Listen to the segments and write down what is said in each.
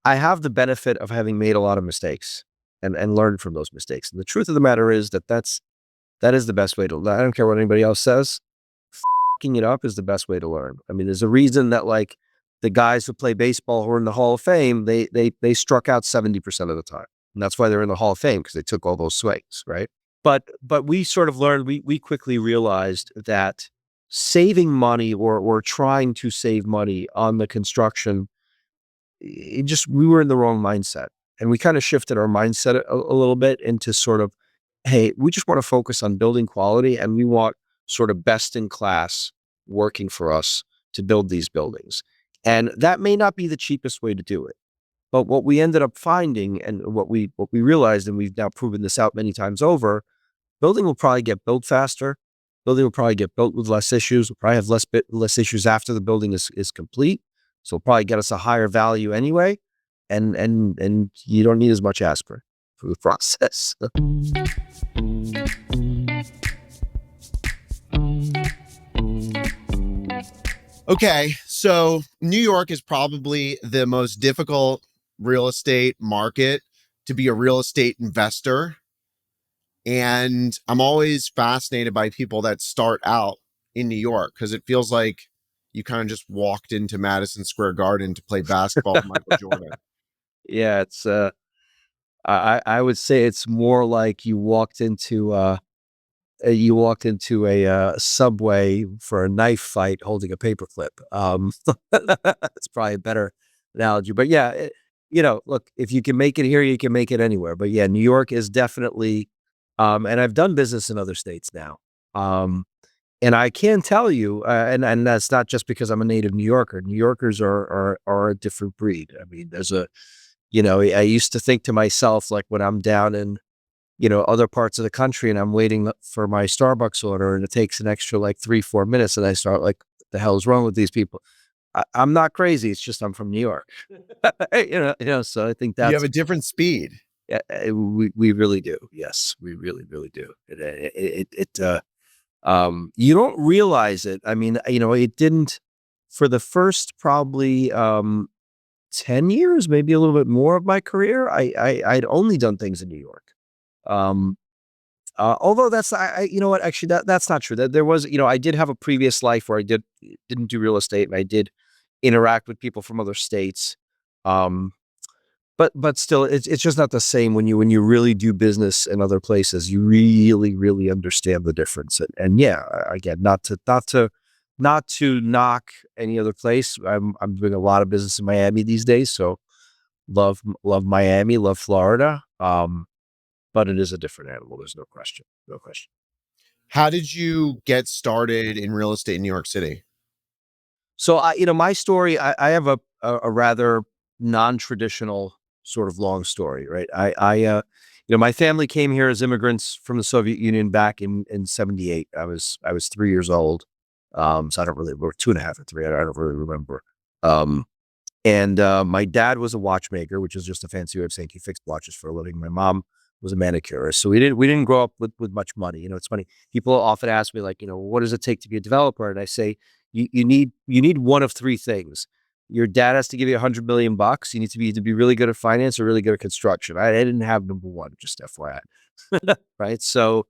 I have the benefit of having made a lot of mistakes and learned from those mistakes. And the truth of the matter is that is the best way to learn. I don't care what anybody else says. Fucking it up is the best way to learn. I mean, there's a reason that like the guys who play baseball who are in the Hall of Fame, they struck out 70% of the time. And that's why they're in the Hall of Fame, because they took all those swings, right? But we sort of learned, we quickly realized that saving money or trying to save money on the construction, we were in the wrong mindset. And we kind of shifted our mindset a little bit into sort of, hey, we just want to focus on building quality, and we want sort of best in class working for us to build these buildings. And that may not be the cheapest way to do it. But what we ended up finding, and what we realized, and we've now proven this out many times over, building will probably get built faster. Building will probably get built with less issues. We'll probably have less issues after the building is complete. So it'll probably get us a higher value anyway. And you don't need as much aspirin for the process. Okay, so New York is probably the most difficult real estate market to be a real estate investor. And I'm always fascinated by people that start out in New York, because it feels like you kind of just walked into Madison Square Garden to play basketball with Michael Jordan. Yeah, it's I would say it's more like you walked into a Subway for a knife fight holding a paperclip. It's probably a better analogy. But yeah, look, if you can make it here, you can make it anywhere. But yeah, New York is definitely, and I've done business in other states now. And I can tell you, and that's not just because I'm a native New Yorker. New Yorkers are a different breed. I mean, I used to think to myself, like when I'm down in, other parts of the country and I'm waiting for my Starbucks order and it takes an extra like 3-4 minutes, and I start like, what the hell is wrong with these people? I'm not crazy. It's just I'm from New York. So I think You have that's, a different speed. we really do. Yes, we really, really do. You don't realize it. I mean, it didn't for the first probably 10 years, maybe a little bit more of my career. I'd only done things in New York. Although you know what, actually that's not true. That there was, I did have a previous life where I didn't do real estate, and I did interact with people from other states. But still, it's just not the same when you really do business in other places. You really, really understand the difference. And yeah, again, not to knock any other place. I'm doing a lot of business in Miami these days, so love Miami, love Florida. But it is a different animal. There's no question. No question. How did you get started in real estate in New York City? So my story, I have a rather non-traditional sort of long story, right? My family came here as immigrants from the Soviet Union back in 78. I was 3 years old. So I don't really, or 2.5 or 3. I don't really remember. And my dad was a watchmaker, which is just a fancy way of saying he fixed watches for a living. My mom was a manicurist. So we didn't grow up with much money. It's funny. People often ask me like, what does it take to be a developer? And I say, you need one of 3 things. Your dad has to give you $100 million. You need to be really good at finance or really good at construction. I didn't have number 1, just FYI. Right. So,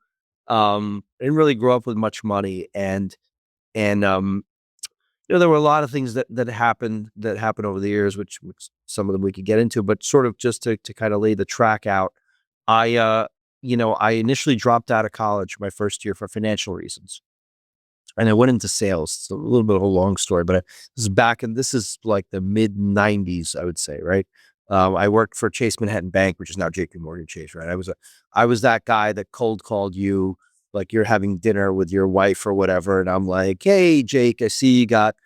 I didn't really grow up with much money, and there were a lot of things that happened over the years, which some of them we could get into, but sort of just to kind of lay the track out. I initially dropped out of college my first year for financial reasons, and I went into sales. It's a little bit of a long story, but this is like the mid 90s, I would say, right? I worked for Chase Manhattan Bank, which is now JP Morgan Chase, right? I was that guy that cold called you, like you're having dinner with your wife or whatever. And I'm like, hey, Jake, I see you got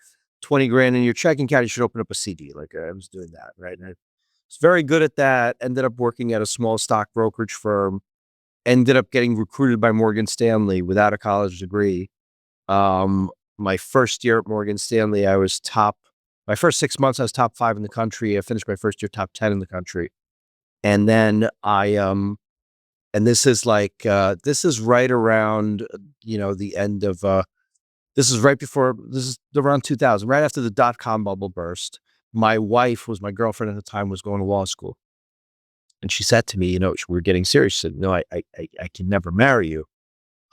20 grand in your checking account. You should open up a CD. Like I was doing that. Right. And I was very good at that. Ended up working at a small stock brokerage firm, ended up getting recruited by Morgan Stanley without a college degree. My first year at Morgan Stanley, my first 6 months, I was top 5 in the country. I finished my first year top 10 in the country. And then and this is right around, the end of, this is around 2000, right after the dot-com bubble burst. my wife was my girlfriend at the time, was going to law school. And she said to me, we were getting serious. She said, no, I can never marry you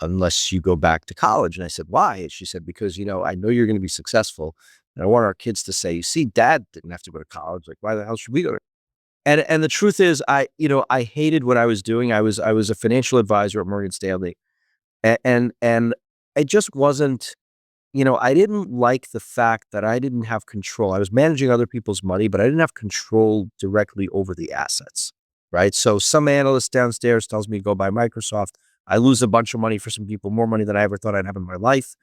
unless you go back to college. And I said, why? And she said, because, I know you're going to be successful. And I want our kids to say, you see, dad didn't have to go to college. Like, why the hell should we go to? And the truth is, I hated what I was doing. I was a financial advisor at Morgan Stanley. And it just wasn't, I didn't like the fact that I didn't have control. I was managing other people's money, but I didn't have control directly over the assets, right? So some analyst downstairs tells me to go buy Microsoft. I lose a bunch of money for some people, more money than I ever thought I'd have in my life.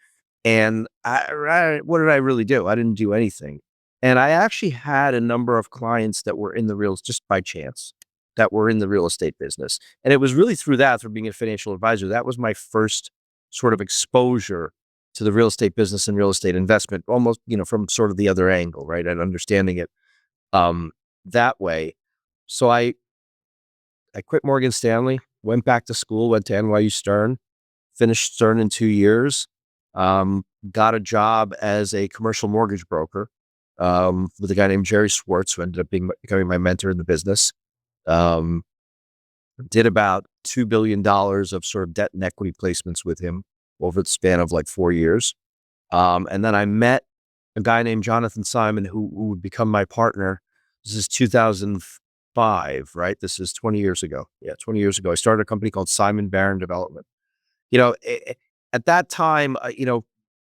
And what did I really do? I didn't do anything. And I actually had a number of clients that were in the just by chance, that were in the real estate business. And it was really through that, through being a financial advisor, that was my first sort of exposure to the real estate business and real estate investment, almost, from sort of the other angle, right? And understanding it that way. So I quit Morgan Stanley, went back to school, went to NYU Stern, finished Stern in 2 years, got a job as a commercial mortgage broker with a guy named Jerry Swartz, who ended up becoming my mentor in the business. Did about $2 billion of sort of debt and equity placements with him over the span of like 4 years. And then I met a guy named Jonathan Simon, who would become my partner. This is 2005, right? This is 20 years ago. Yeah, 20 years ago. I started a company called Simon Barron Development. At that time,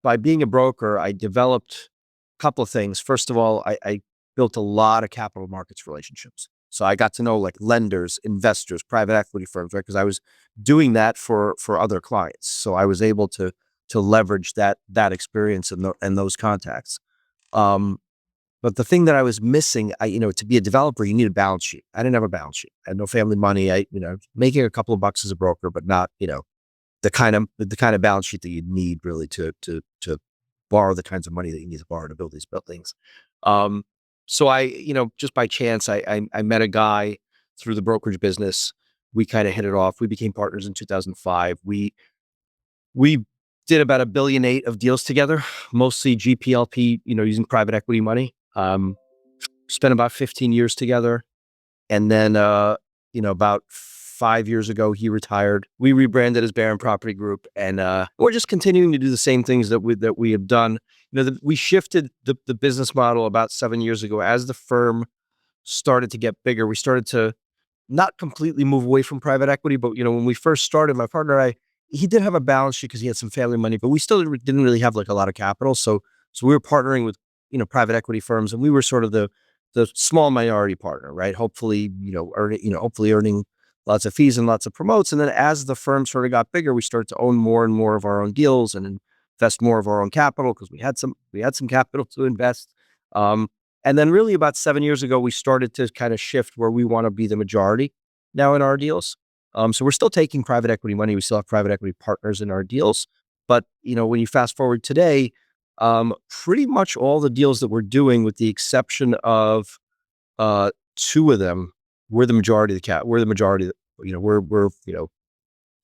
by being a broker, I developed a couple of things. First of all, I built a lot of capital markets relationships. So I got to know like lenders, investors, private equity firms, right? Because I was doing that for other clients. So I was able to leverage that experience and those contacts. But the thing that I was missing, to be a developer, you need a balance sheet. I didn't have a balance sheet. I had no family money. Making a couple of bucks as a broker, but not, the kind of balance sheet that you need really to borrow the kinds of money that you need to borrow to build these buildings. So I, just by chance, I met a guy through the brokerage business. We kind of hit it off. We became partners in 2005. We did about $1.8 billion of deals together, mostly GPLP, using private equity money. Spent about 15 years together. And then, about 5 years ago, he retired. We rebranded as Barron Property Group, and we're just continuing to do the same things that we have done. We shifted the business model about 7 years ago. As the firm started to get bigger, we started to not completely move away from private equity, but when we first started, my partner and I, he did have a balance sheet because he had some family money, but we still didn't really have like a lot of capital. So we were partnering with private equity firms, and we were sort of the small minority partner, right? Hopefully, hopefully earning lots of fees and lots of promotes. And then as the firm sort of got bigger, we started to own more and more of our own deals and invest more of our own capital because we had some capital to invest. And then really about 7 years ago, we started to kind of shift where we want to be the majority now in our deals. So we're still taking private equity money. We still have private equity partners in our deals. But, when you fast forward today, pretty much all the deals that we're doing, with the exception of 2 of them, we're the majority of the cap. We're the majority. We're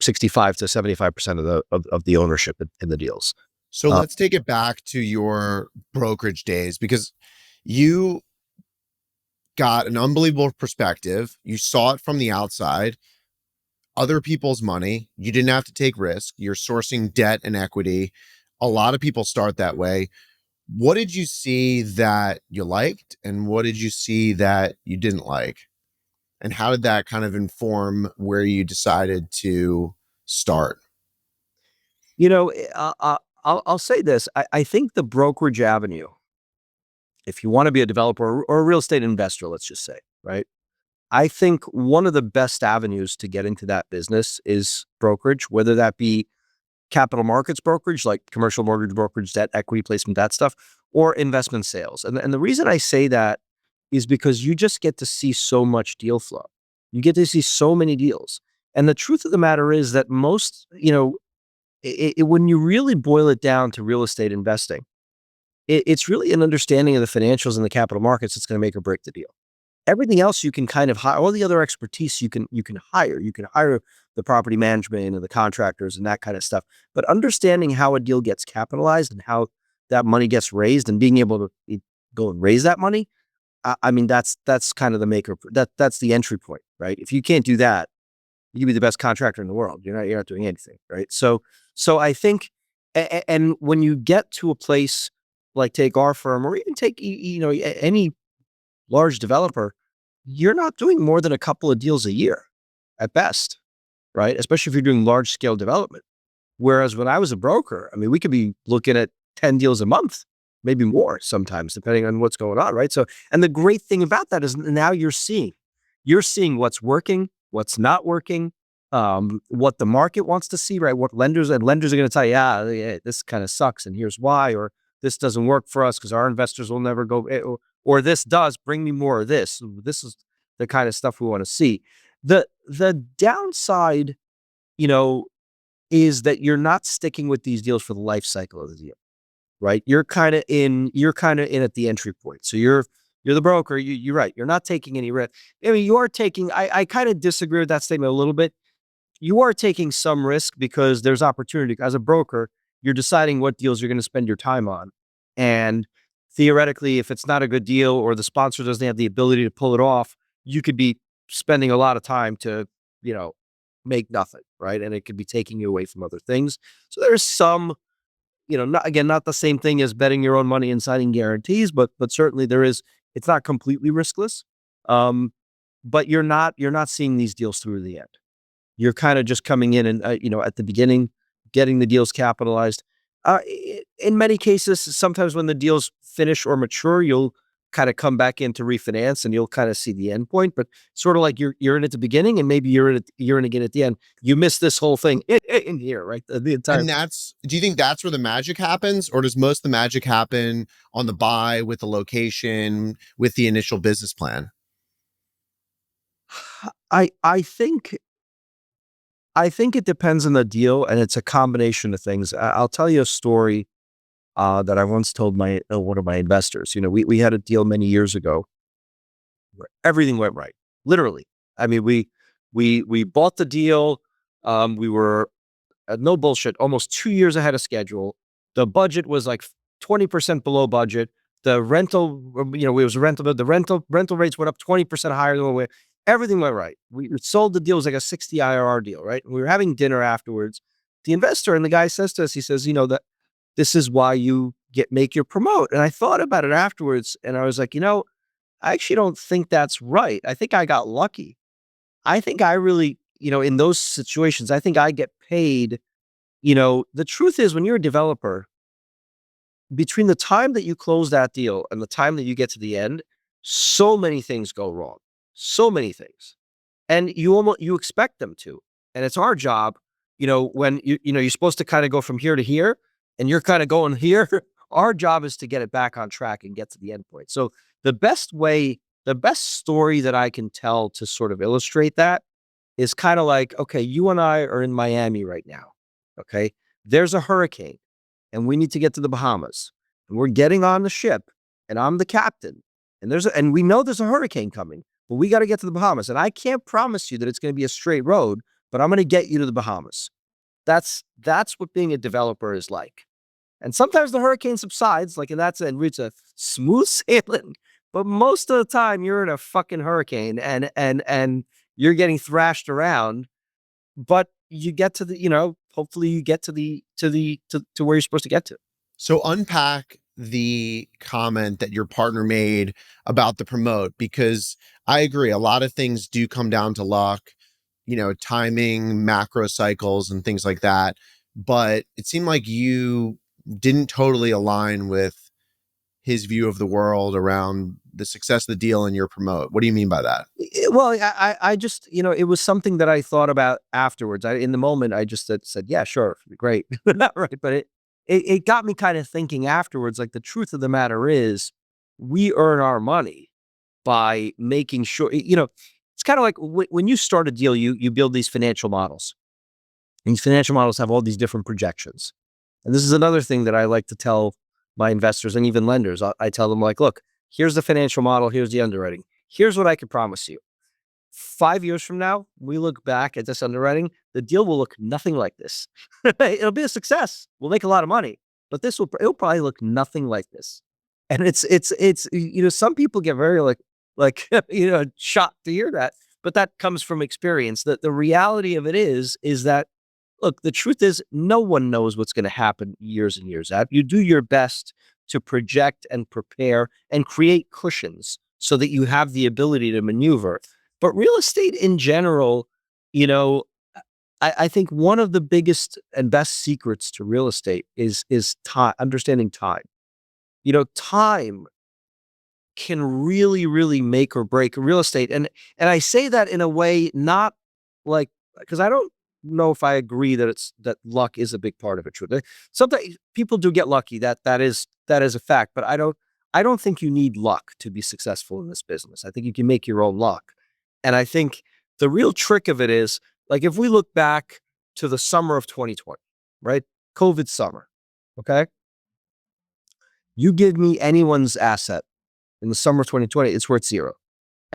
65 to 75% of the ownership in the deals. So let's take it back to your brokerage days, because you got an unbelievable perspective. You saw it from the outside, other people's money. You didn't have to take risk. You're sourcing debt and equity. A lot of people start that way. What did you see that you liked, and what did you see that you didn't like? And how did that kind of inform where you decided to start? I'll say this. I think the brokerage avenue, if you want to be a developer or a real estate investor, let's just say, right? I think one of the best avenues to get into that business is brokerage, whether that be capital markets brokerage, like commercial mortgage brokerage, debt, equity placement, that stuff, or investment sales. And the reason I say that is because you just get to see so much deal flow. You get to see so many deals. And the truth of the matter is that most, when you really boil it down to real estate investing, it's really an understanding of the financials and the capital markets that's going to make or break the deal. Everything else you can kind of hire, all the other expertise you can hire. You can hire the property management and the contractors and that kind of stuff. But understanding how a deal gets capitalized and how that money gets raised and being able to go and raise that money, I mean, that's kind of the that's the entry point, right? If you can't do that, you can be the best contractor in the world. You're not doing anything, right? So I think, and when you get to a place like take our firm, or even take any large developer, you're not doing more than a couple of deals a year at best, right? Especially if you're doing large scale development. Whereas when I was a broker, I mean, we could be looking at 10 deals a month, maybe more sometimes, depending on what's going on, right? So, and the great thing about that is now you're seeing what's working, what's not working, what the market wants to see, right? What lenders are going to tell you, yeah, this kind of sucks, and here's why, or this doesn't work for us because our investors will never go, or this does, bring me more of this. This is the kind of stuff we want to see. The downside, you know, is that you're not sticking with these deals for the life cycle of the deal, right? You're kind of in at the entry point. So you're the broker. You're right. You're not taking any risk. I mean, you are taking. I kind of disagree with that statement a little bit. You are taking some risk because there's opportunity. As a broker, you're deciding what deals you're going to spend your time on, and theoretically, if it's not a good deal or the sponsor doesn't have the ability to pull it off, you could be spending a lot of time to, you know, make nothing, right? And it could be taking you away from other things. So there's some, not the same thing as betting your own money and signing guarantees, but certainly there is. It's not completely riskless, but you're not seeing these deals through to the end. You're kind of just coming in and, at the beginning, getting the deals capitalized. In many cases, sometimes when the deals finish or mature, you'll kind of come back in to refinance and you'll kind of see the end point. But sort of like you're in at the beginning and maybe you're in again at the end. You miss this whole thing in here, right? The entire And do you think that's where the magic happens, or does most of the magic happen on the buy with the location, with the initial business plan? I think it depends on the deal, and it's a combination of things. I'll tell you a story that I once told one of my investors. We had a deal many years ago where everything went right, literally. I mean, we bought the deal. We were, no bullshit, almost 2 years ahead of schedule. The budget was like 20% below budget. The rental, it was a rental, but the rental rates went up 20% higher than we. Everything went right. We sold the deal. It was like a 60 IRR deal, right? We were having dinner afterwards. The investor and the guy says to us, he says, that this is why you make your promote. And I thought about it afterwards, and I was like, I actually don't think that's right. I think I got lucky. I think I really, in those situations, I think I get paid. The truth is, when you're a developer, between the time that you close that deal and the time that you get to the end, so many things go wrong. So many things. And you expect them to. And it's our job, when you're supposed to kind of go from here to here and you're kind of going here. Our job is to get it back on track and get to the end point. So the best story that I can tell to sort of illustrate that is kind of like, okay, you and I are in Miami right now. Okay. There's a hurricane and we need to get to the Bahamas, and we're getting on the ship and I'm the captain, and we know there's a hurricane coming, but we got to get to the Bahamas. And I can't promise you that it's going to be a straight road, but I'm going to get you to the Bahamas. That's what being a developer is like. And sometimes the hurricane subsides, like in that sense, it's a smooth sailing. But most of the time, you're in a fucking hurricane, and you're getting thrashed around. But you get to hopefully you get to where you're supposed to get to. So unpack the comment that your partner made about the promote, because I agree, a lot of things do come down to luck, timing, macro cycles, and things like that. But it seemed like you didn't totally align with his view of the world around the success of the deal and your promote. What do you mean by that? Well, I just, it was something that I thought about afterwards. In the moment, I just said, yeah, sure, great. Not right. But it got me kind of thinking afterwards, like the truth of the matter is we earn our money by making sure, it's kind of like when you start a deal, you build these financial models. And these financial models have all these different projections. And this is another thing that I like to tell my investors and even lenders. I tell them, like, look, here's the financial model. Here's the underwriting. Here's what I can promise you. 5 years from now, we look back at this underwriting, the deal will look nothing like this. It'll be a success. We'll make a lot of money, but it'll probably look nothing like this. And some people get very like shocked to hear that, but that comes from experience. That the reality of it is that, look, the truth is no one knows what's going to happen years and years out. You do your best to project and prepare and create cushions so that you have the ability to maneuver. But real estate in general, you know, I think one of the biggest and best secrets to real estate is time, understanding time. Time can really, really make or break real estate. And I say that in a way, not like, because I don't know if I agree that luck is a big part of it. True. Sometimes people do get lucky. That is a fact. But I don't think you need luck to be successful in this business. I think you can make your own luck. And I think the real trick of it is, like, if we look back to the summer of 2020, right? COVID summer. Okay. You give me anyone's asset in the summer of 2020, it's worth zero.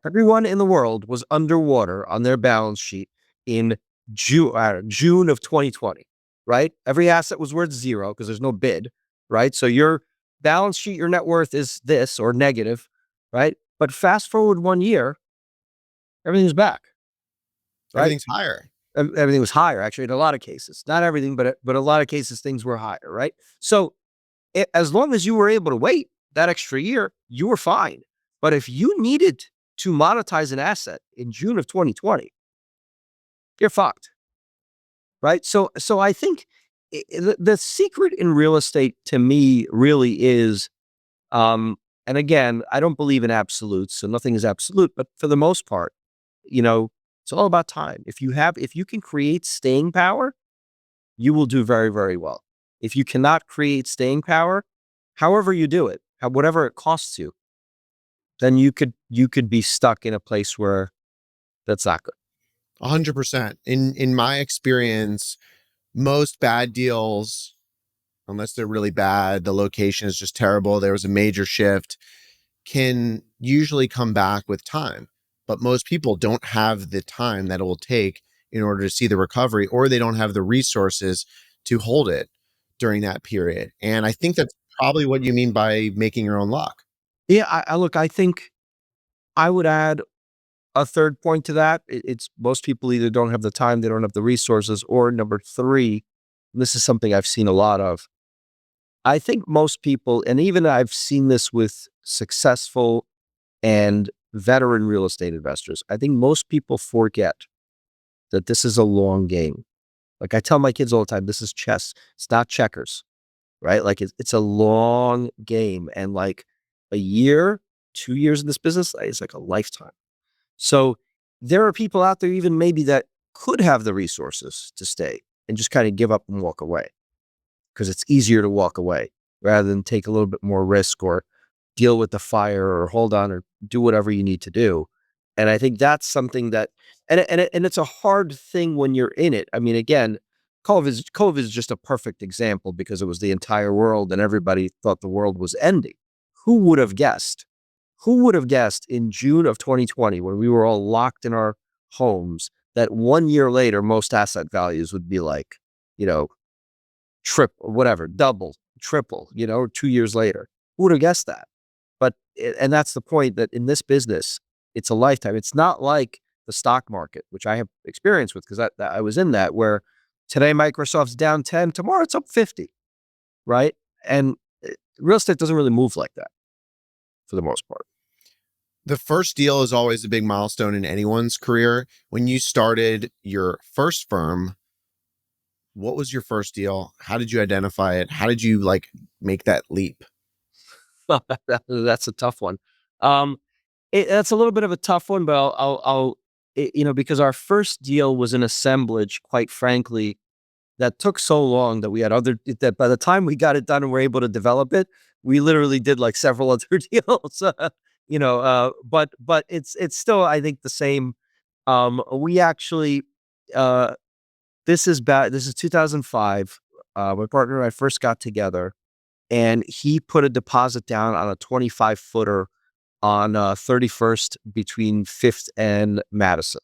Everyone in the world was underwater on their balance sheet in June of 2020, right? Every asset was worth zero because there's no bid, right? So your balance sheet, your net worth is this or negative, right? But fast forward 1 year, everything's back, right? Everything's higher. Everything was higher, actually, in a lot of cases. Not everything, but a lot of cases, things were higher, right? So as long as you were able to wait that extra year, you were fine. But if you needed to monetize an asset in June of 2020, you're fucked, right? So I think the secret in real estate to me really is, and again, I don't believe in absolutes, so nothing is absolute, but for the most part, it's all about time. If you can create staying power, you will do very, very well. If you cannot create staying power, however you do it, whatever it costs you, then you could be stuck in a place where that's not good. 100%. In my experience, most bad deals, unless they're really bad, the location is just terrible, there was a major shift, can usually come back with time. But most people don't have the time that it will take in order to see the recovery, or they don't have the resources to hold it during that period. And I think that's probably what you mean by making your own luck. Yeah, I look. I think I would add a third point to that. It's most people either don't have the time, they don't have the resources, or number three, and this is something I've seen a lot of. I think most people, and even I've seen this with successful and veteran real estate investors, I think most people forget that this is a long game. Like I tell my kids all the time, this is chess. It's not checkers, right? Like it's a long game, and like a year, 2 years in this business is like a lifetime. So there are people out there, even maybe that could have the resources to stay and just kind of give up and walk away, because it's easier to walk away rather than take a little bit more risk or deal with the fire or hold on or do whatever you need to do. And I think that's something that, and it's a hard thing when you're in it. I mean, again, COVID is just a perfect example because it was the entire world and everybody thought the world was ending. Who would have guessed? Who would have guessed in June of 2020, when we were all locked in our homes, that 1 year later, most asset values would be like, you know, triple, whatever, double, triple, 2 years later? Who would have guessed that? But, and that's the point, that in this business, it's a lifetime. It's not like the stock market, which I have experience with because I was in that, where today Microsoft's down 10, tomorrow it's up 50, right? And real estate doesn't really move like that for the most part. The first deal is always a big milestone in anyone's career. When you started your first firm, what was your first deal? How did you identify it? How did you make that leap? That's a tough one. Um, that's a little bit of a tough one, but because our first deal was an assemblage, quite frankly, that took so long that we had that by the time we got it done and were able to develop it, we literally did like several other deals. But it's still, I think, the same. We actually, this is bad. This is 2005. My partner and I first got together, and he put a deposit down on a 25-footer on 31st between 5th and Madison.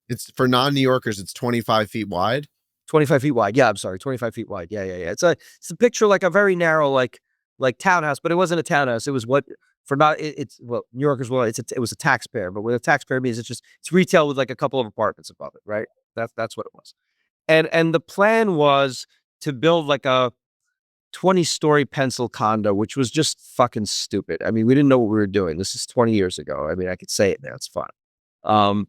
It's for non-New Yorkers, it's 25 feet wide. 25 feet wide. Yeah, I'm sorry. 25 feet wide. Yeah. It's a picture, like a very narrow, like like townhouse, but it wasn't a townhouse. It was what for not it's well, New Yorkers will it was a taxpayer, but what a taxpayer means it's retail with like a couple of apartments above it, right? That's what it was. And the plan was to build like a 20-story pencil condo, which was just fucking stupid. I mean, we didn't know what we were doing. This is 20 years ago. I mean, I could say it now. It's fine. Um,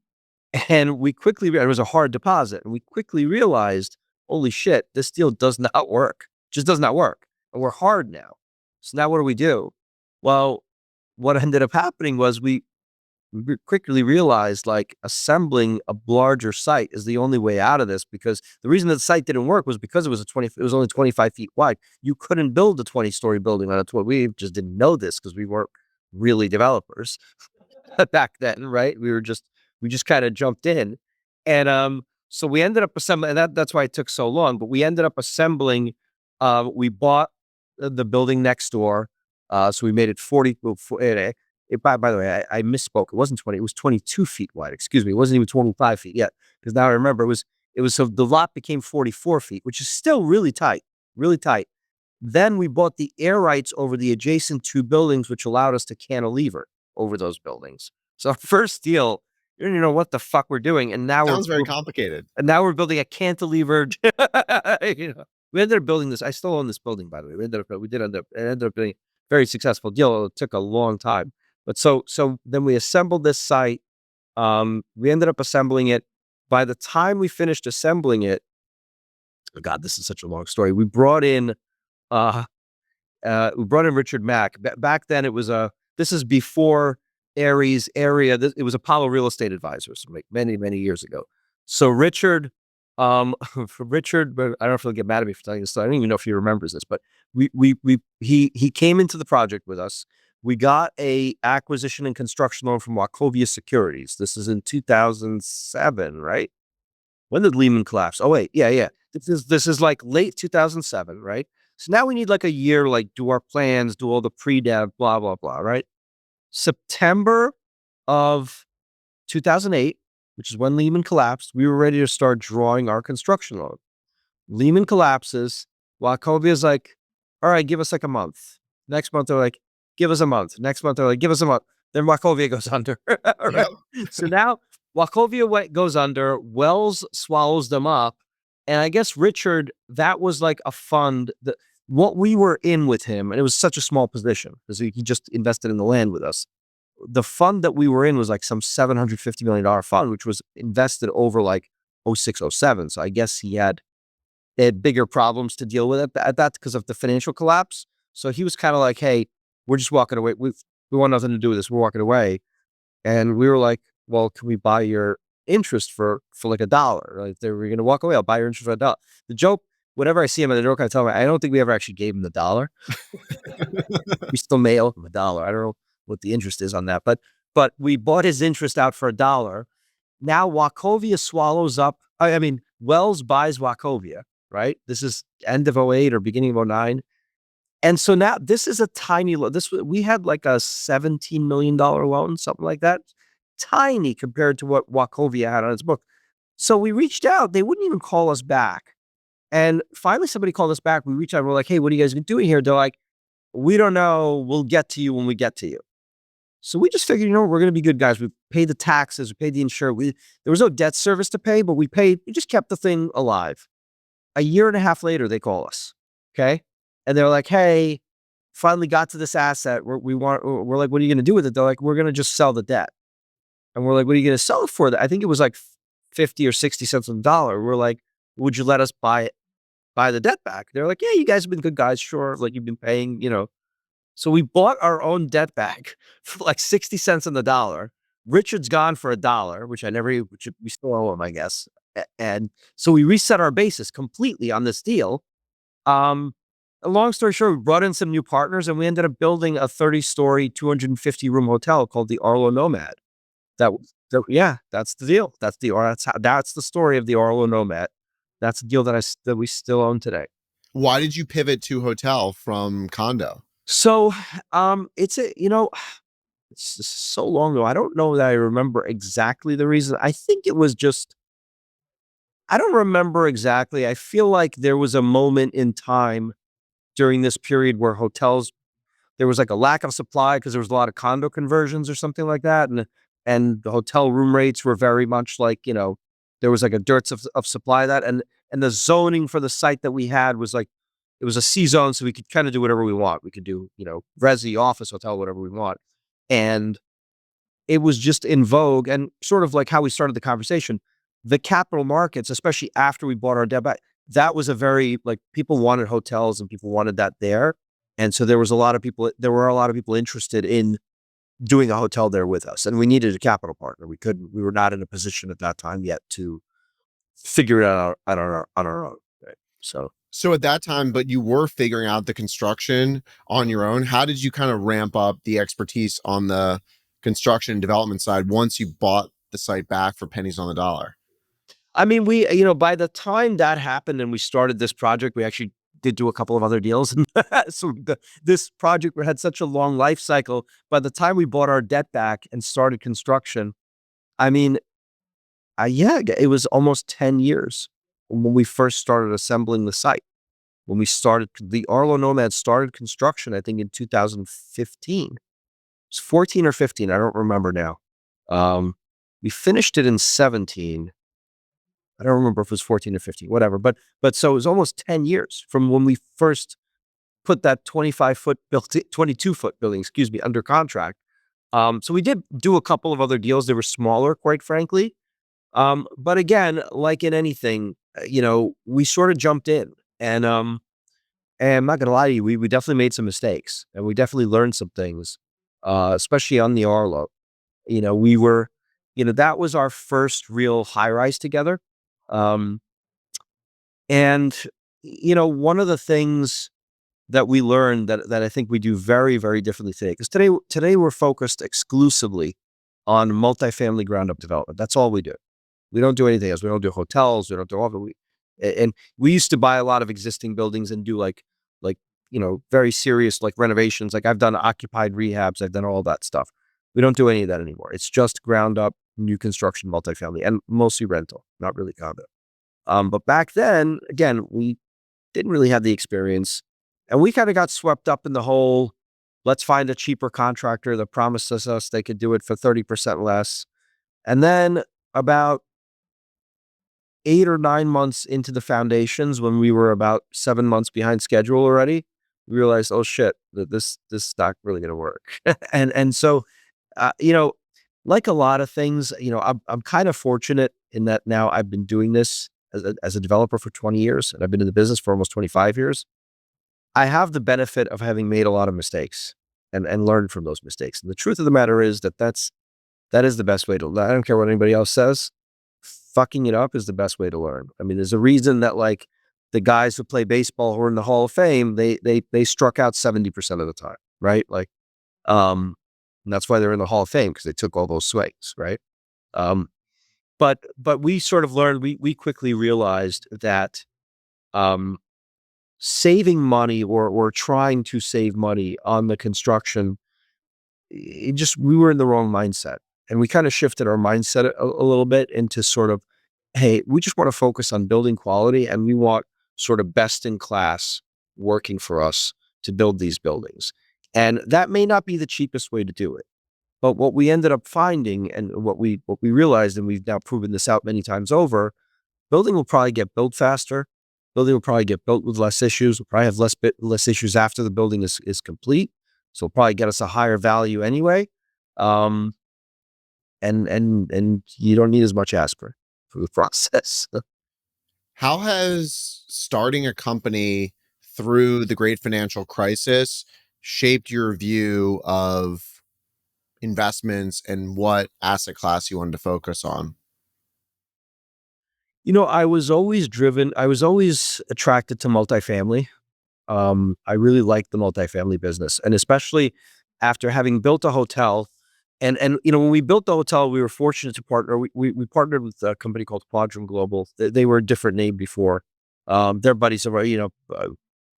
and we quickly, it was a hard deposit. And we quickly realized, holy shit, this deal does not work. Just does not work. And we're hard now. So now what do we do? Well, what ended up happening was we quickly realized like assembling a larger site is the only way out of this, because the reason that the site didn't work was because it was only 25 feet wide. You couldn't build a 20-story building on a 20. We just didn't know this because we weren't really developers back then, right? We just kind of jumped in. And so we ended up assembling, and that's why it took so long, but we ended up assembling, we bought the building next door. So we made it 40, by the way, I misspoke. It wasn't 20, it was 22 feet wide. Excuse me. It wasn't even 25 feet yet. Because now I remember it was so the lot became 44 feet, which is still really tight, really tight. Then we bought the air rights over the adjacent two buildings, which allowed us to cantilever over those buildings. So our first deal, you don't know what the fuck we're doing. And now Sounds very complicated. And now we're building a cantilevered, we ended up building this. I still own this building, by the way. It ended up being a very successful deal. It took a long time. But so then we assembled this site. We ended up assembling it. By the time we finished assembling it, oh God, this is such a long story. We brought in Richard Mack. Back then, it was this is before Aries area. It was Apollo Real Estate Advisors, like many years ago. So Richard, for Richard, but I don't know if he'll get mad at me for telling this story. I don't even know if he remembers this, but he came into the project with us. We got a acquisition and construction loan from Wachovia Securities. This is in 2007, right? When did Lehman collapse? Oh wait, yeah. This is like late 2007, right? So now we need like a year, like do our plans, do all the pre-dev, blah blah blah, right? September of 2008, which is when Lehman collapsed, we were ready to start drawing our construction loan. Lehman collapses. Wachovia's like, all right, give us like a month. Next month, they're like, give us a month. Next month, they're like, give us a month. Then Wachovia goes under. Right? Yep. So now Wachovia goes under. Wells swallows them up. And I guess Richard, that was like a fund that what we were in with him, and it was such a small position because he just invested in the land with us. The fund that we were in was like some $750 million fund, which was invested over like 06, 07. So I guess they had bigger problems to deal with at that because of the financial collapse. So he was kind of like, hey, we're just walking away. We want nothing to do with this. We're walking away. And we were like, well, can we buy your interest for like $1? Like, they were going to walk away. I'll buy your interest for $1. The joke, whenever I see him at the door, I tell him, I don't think we ever actually gave him the $1. We still may owe him $1. I don't know what the interest is on that, but we bought his interest out for $1. Now Wachovia swallows up. I mean, Wells buys Wachovia, right? This is end of 08 or beginning of 09. And so now this is a tiny loan. We had like a $17 million loan, something like that. Tiny compared to what Wachovia had on its book. So we reached out. They wouldn't even call us back. And finally somebody called us back. We reached out. We're like, hey, what are you guys doing here? They're like, we don't know. We'll get to you when we get to you. So we just figured, we're going to be good guys. We paid the taxes. We paid the insurance. There was no debt service to pay, but we just kept the thing alive. A year and a half later, they call us. Okay. And they're like, hey, finally got to this asset. We're like, what are you going to do with it? They're like, we're going to just sell the debt. And we're like, what are you going to sell it for? I think it was like 50 or 60 cents on the dollar. We're like, would you let us buy the debt back? They're like, yeah, you guys have been good guys. Sure. Like, you've been paying, So we bought our own debt back for like 60 cents on the dollar. Richard's gone for $1, which we still owe him, I guess. And so we reset our basis completely on this deal. A long story short, we brought in some new partners and we ended up building a 30-story, 250-room hotel called the Arlo Nomad. Yeah, that's the deal. That's the story of the Arlo Nomad. That's the deal that we still own today. Why did you pivot to hotel from condo? So, it's so long ago. I don't know that I remember exactly the reason. I think it was just, I don't remember exactly. I feel like there was a moment in time during this period where hotels, there was like a lack of supply because there was a lot of condo conversions or something like that. And the hotel room rates were very much like, there was like a dearth of supply of that. And the zoning for the site that we had was like, it was a C zone. So we could kind of do whatever we want. We could do, resi, office, hotel, whatever we want. And it was just in vogue, and sort of like how we started the conversation, the capital markets, especially after we bought our debt back, that was a very, like, people wanted hotels and people wanted that there. And so there were a lot of people interested in doing a hotel there with us, and we needed a capital partner. We were not in a position at that time yet to figure it out on our own. Right? So at that time, but you were figuring out the construction on your own. How did you kind of ramp up the expertise on the construction and development side once you bought the site back for pennies on the dollar? I mean, by the time that happened and we started this project, we actually did do a couple of other deals. So this project had such a long life cycle. By the time we bought our debt back and started construction, I mean, yeah, it was almost 10 years when we first started assembling the site. When the Arlo Nomad started construction, I think in 2015. It's 14 or 15. I don't remember now. We finished it in 17. I don't remember if it was 14 or 15, whatever. But so it was almost 10 years from when we first put that 22-foot building, under contract. So we did do a couple of other deals. They were smaller, quite frankly. But again, like in anything, we sort of jumped in, and I'm not gonna lie to you, we definitely made some mistakes, and we definitely learned some things, especially on the Arlo. We were, that was our first real high rise together. Um, and one of the things that we learned that I think we do very, very differently today, because today we're focused exclusively on multifamily ground up development. That's all we do. We don't do anything else. We don't do hotels. We don't do all of it. And we used to buy a lot of existing buildings and do like very serious like renovations. Like I've done occupied rehabs. I've done all that stuff. We don't do any of that anymore. It's just ground up new construction multifamily, and mostly rental, not really condo. But back then, again, we didn't really have the experience, and we kind of got swept up in the whole, let's find a cheaper contractor that promised us they could do it for 30% less. And then about 8 or 9 months into the foundations, when we were about 7 months behind schedule already, we realized, oh shit, that this is not really going to work. And so, like a lot of things, I'm kind of fortunate in that now I've been doing this as a developer for 20 years, and I've been in the business for almost 25 years. I have the benefit of having made a lot of mistakes and learned from those mistakes. And the truth of the matter is that is the best way to learn. I don't care what anybody else says. Fucking it up is the best way to learn. I mean, there's a reason that like the guys who play baseball who are in the Hall of Fame, they struck out 70% of the time, right? Like, and that's why they're in the Hall of Fame, because they took all those swings, right? But we sort of learned, we quickly realized that saving money or trying to save money on the construction, we were in the wrong mindset. And we kind of shifted our mindset a little bit into sort of, hey, we just want to focus on building quality, and we want sort of best in class working for us to build these buildings. And that may not be the cheapest way to do it. But what we ended up finding, and what we realized, and we've now proven this out many times over, building will probably get built faster. Building will probably get built with less issues. We'll probably have less issues after the building is complete. So it'll probably get us a higher value anyway. And you don't need as much aspirin for the process. How has starting a company through the great financial crisis shaped your view of investments and what asset class you wanted to focus on? I was always attracted to multifamily. I really liked the multifamily business, and especially after having built a hotel. And when we built the hotel, we were fortunate to partner. We partnered with a company called Quadrant Global. They were a different name before. They're buddies of our,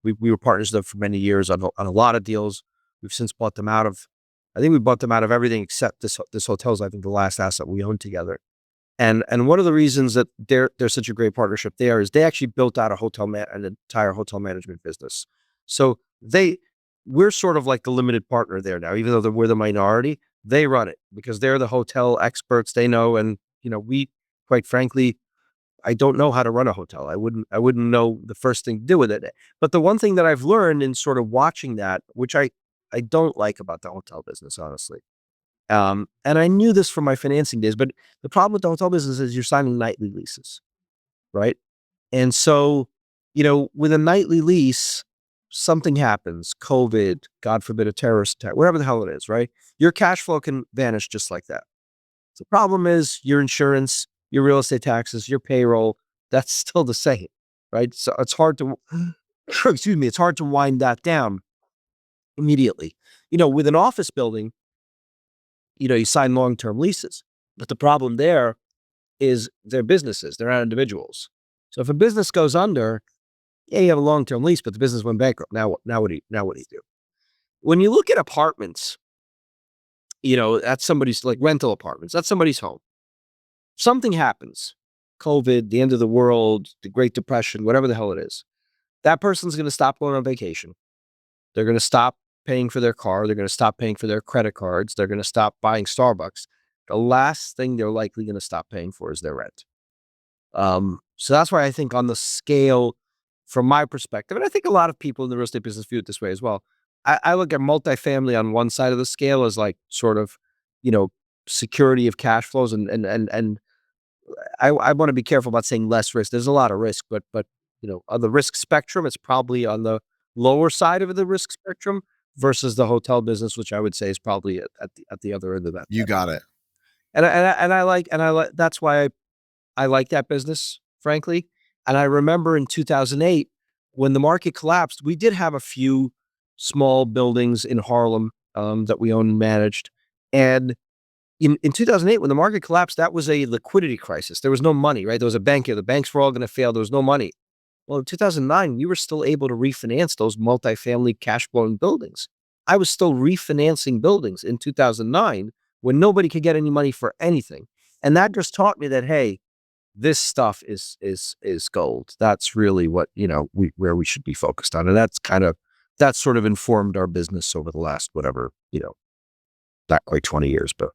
we were partners with them for many years on a lot of deals. We've since bought them out of, I think we bought them out of everything except this hotel's, I think, the last asset we owned together. And one of the reasons that they're such a great partnership there is they actually built out an entire hotel management business. So we're sort of like the limited partner there now, even though we're the minority. They run it because they're the hotel experts. They know, and we, quite frankly, I don't know how to run a hotel. I wouldn't know the first thing to do with it. But the one thing that I've learned in sort of watching that, which I don't like about the hotel business, honestly. And I knew this from my financing days, but the problem with the hotel business is you're signing nightly leases, right? And so, with a nightly lease, something happens, COVID, God forbid, a terrorist attack, whatever the hell it is, right? Your cash flow can vanish just like that. The problem is your insurance, your real estate taxes, your payroll, that's still the same, right? So it's hard to, excuse me, it's hard to wind that down immediately. With an office building, you sign long-term leases. But the problem there is they're businesses, they're not individuals. So if a business goes under, yeah, you have a long-term lease, but the business went bankrupt. Now what do you do? When you look at apartments, that's somebody's, like, rental apartments, that's somebody's home. Something happens, COVID, the end of the world, the Great Depression, whatever the hell it is. That person's going to stop going on vacation. They're going to stop paying for their car. They're going to stop paying for their credit cards. They're going to stop buying Starbucks. The last thing they're likely going to stop paying for is their rent. So that's why I think on the scale, from my perspective, and I think a lot of people in the real estate business view it this way as well. I look at multifamily on one side of the scale as like sort of, security of cash flows, and I want to be careful about saying less risk. There's a lot of risk, but on the risk spectrum, it's probably on the lower side of the risk spectrum versus the hotel business, which I would say is probably at the other end of that. You got it. And I like that's why I like that business, frankly. And I remember in 2008 when the market collapsed, we did have a few small buildings in Harlem that we owned and managed, and in 2008, when the market collapsed, that was a liquidity crisis. There was no money, right? There was a bank here. The banks were all going to fail. There was no money. Well, in 2009, we were still able to refinance those multifamily cash flowing buildings. I was still refinancing buildings in 2009 when nobody could get any money for anything. And that just taught me that, hey, this stuff is gold. That's really what, where we should be focused on. And that's sort of informed our business over the last, whatever, not quite 20 years, but.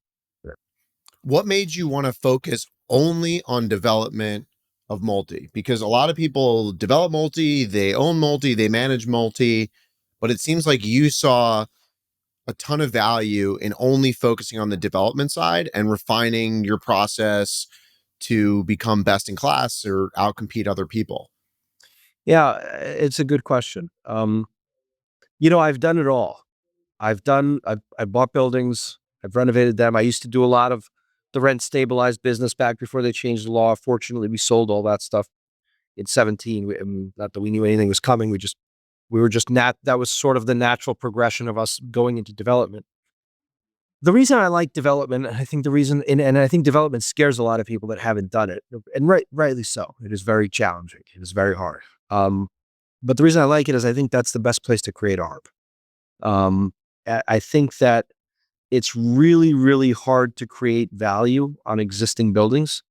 What made you want to focus only on development of multi? Because a lot of people develop multi, they own multi, they manage multi, but it seems like you saw a ton of value in only focusing on the development side and refining your process to become best in class or outcompete other people. Yeah, it's a good question. I've done it all. I've bought buildings, I've renovated them. I used to do a lot of the rent stabilized business back before they changed the law. Fortunately, we sold all that stuff in 17. Not that we knew anything was coming. We were just that was sort of the natural progression of us going into development. The reason I like development, I think the reason, and I think development scares a lot of people that haven't done it, and rightly so. It is very challenging. It is very hard. But the reason I like it is I think that's the best place to create art. I think that it's really, really hard to create value on existing buildings.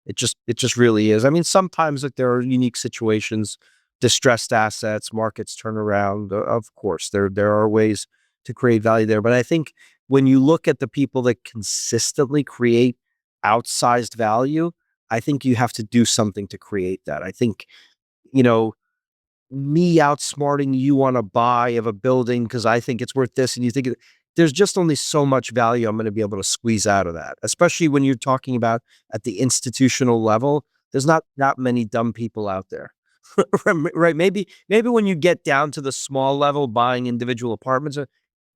It just really is. I mean, sometimes like there are unique situations, distressed assets, markets turn around. Of course, there are ways to create value there. But I think when you look at the people that consistently create outsized value, I think you have to do something to create that. I think, you know, me outsmarting you on a buy of a building because I think it's worth this, and you think there's just only so much value I'm going to be able to squeeze out of that, especially when you're talking about at the institutional level. There's not that many dumb people out there. Right? Maybe when you get down to the small level, buying individual apartments,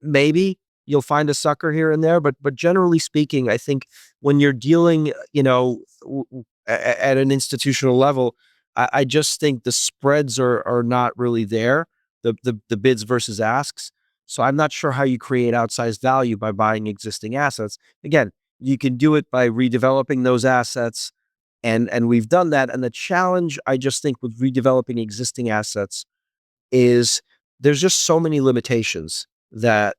maybe you'll find a sucker here and there. But generally speaking, I think when you're dealing, at an institutional level, I just think the spreads are not really there. The bids versus asks. So I'm not sure how you create outsized value by buying existing assets. Again, you can do it by redeveloping those assets, and we've done that. And the challenge, I just think, with redeveloping existing assets is there's just so many limitations and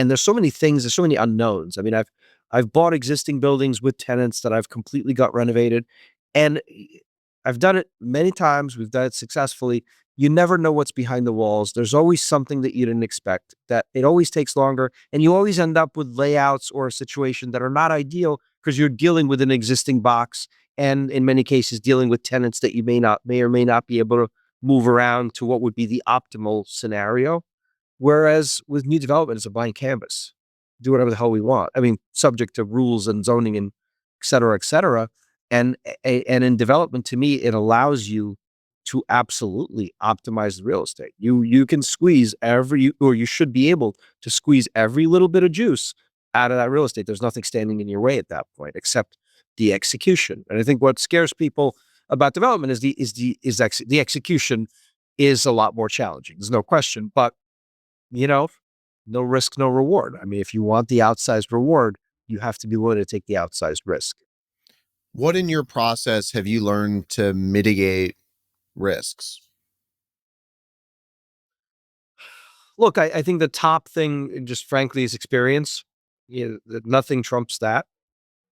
there's so many things, there's so many unknowns. I mean, I've bought existing buildings with tenants that I've completely got renovated, and I've done it many times. We've done it successfully, you never know what's behind the walls. There's always something that you didn't expect, that it always takes longer. And you always end up with layouts or a situation that are not ideal because you're dealing with an existing box. And in many cases, dealing with tenants that you may or may not be able to move around to what would be the optimal scenario. Whereas with new development, it's a blank canvas. Do whatever the hell we want. I mean, subject to rules and zoning and et cetera, et cetera. And in development, to me, it allows you to absolutely optimize the real estate. You can squeeze or you should be able to squeeze every little bit of juice out of that real estate. There's nothing standing in your way at that point except the execution. And I think what scares people about development is the execution is a lot more challenging. There's no question, but you know, no risk, no reward. I mean, if you want the outsized reward, you have to be willing to take the outsized risk. What in your process have you learned to mitigate risks? Look, I think the top thing, just frankly, is experience. Nothing trumps that.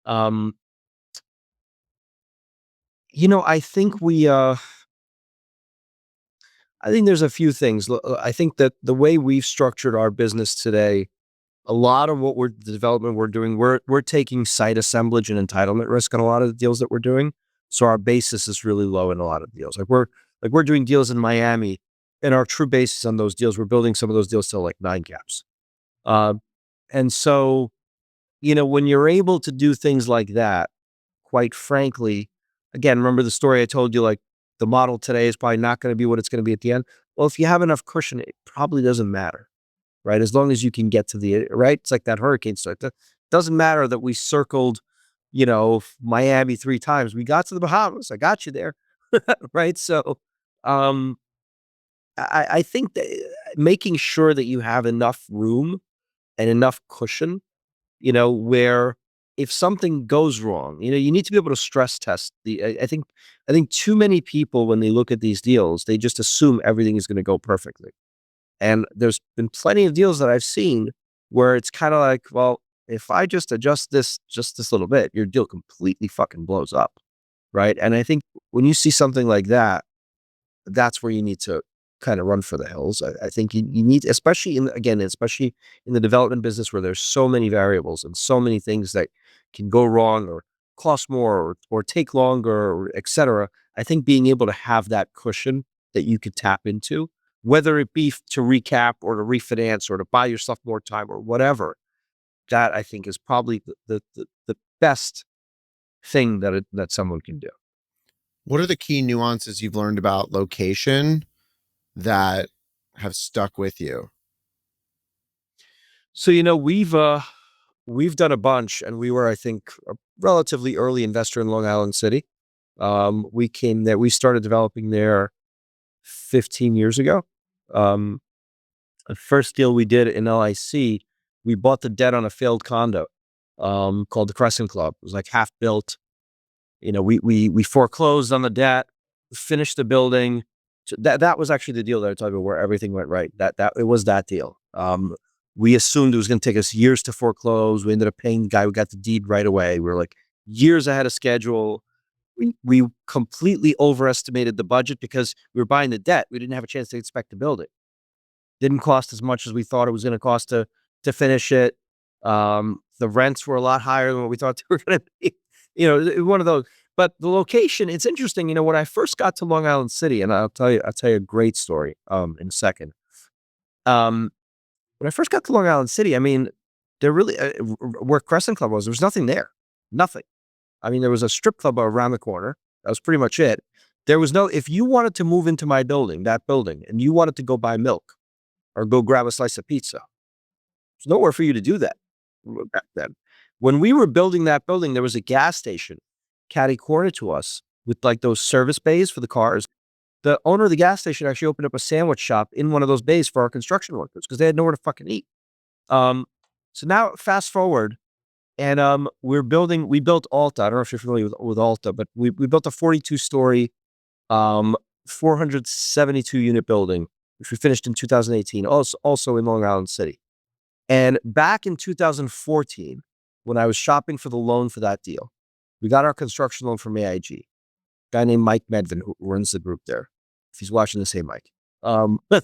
Um, I think I think there's a few things. I think that the way we've structured our business today, a lot of the development we're doing, we're taking site assemblage and entitlement risk on a lot of the deals that we're doing. So our basis is really low in a lot of deals. We're doing deals in Miami, and our true basis on those deals, we're building some of those deals to like 9 caps. And so, when you're able to do things like that, quite frankly, again, remember the story I told you, like the model today is probably not going to be what it's going to be at the end. Well, if you have enough cushion, it probably doesn't matter, right? As long as you can get to right. It's like that hurricane story. It doesn't matter that we circled, Miami 3 times. We got to the Bahamas. I got you there. Right. So, um, I think that making sure that you have enough room and enough cushion, where if something goes wrong, you need to be able to stress test I think too many people, when they look at these deals, they just assume everything is going to go perfectly. And there's been plenty of deals that I've seen where it's kind of like, well, if I just adjust this just this little bit, your deal completely fucking blows up. Right. And I think when you see something like that, that's where you need to kind of run for the hills. I think you need, especially in the development business where there's so many variables and so many things that can go wrong or cost more or take longer, or et cetera. I think being able to have that cushion that you could tap into, whether it be to recap or to refinance or to buy yourself more time or whatever, that I think is probably the best thing that someone can do. What are the key nuances you've learned about location that have stuck with you? So, we've done a bunch, and we were, I think, a relatively early investor in Long Island City. We came there. We started developing there 15 years ago. Um, the first deal we did in NYC, we bought the debt on a failed condo called the Crescent Club. It was like half built. We foreclosed on the debt, finished the building. So that was actually the deal that I told you where everything went right. That it was that deal. We assumed it was going to take us years to foreclose. We ended up paying the guy who got the deed right away. We were like years ahead of schedule. We completely overestimated the budget because we were buying the debt. We didn't have a chance to inspect the building. Didn't cost as much as we thought it was going to cost to finish it. The rents were a lot higher than what we thought they were going to be. One of those. But the location, it's interesting. When I first got to Long Island City, and I'll tell you a great story in a second. When I first got to Long Island City, I mean, there really where Crescent Club was, there was nothing there. Nothing. I mean, there was a strip club around the corner. That was pretty much it. There was if you wanted to move into my building, and you wanted to go buy milk or go grab a slice of pizza, there's nowhere for you to do that back then. When we were building that building, there was a gas station catty corner to us with like those service bays for the cars. The owner of the gas station actually opened up a sandwich shop in one of those bays for our construction workers because they had nowhere to fucking eat. So now fast forward, and we built Alta. I don't know if you're familiar with Alta, but we built a 42-story, 472 unit building, which we finished in 2018, also in Long Island City. And back in 2014, when I was shopping for the loan for that deal, we got our construction loan from AIG, a guy named Mike Medvin, who runs the group there. If he's watching this, hey Mike.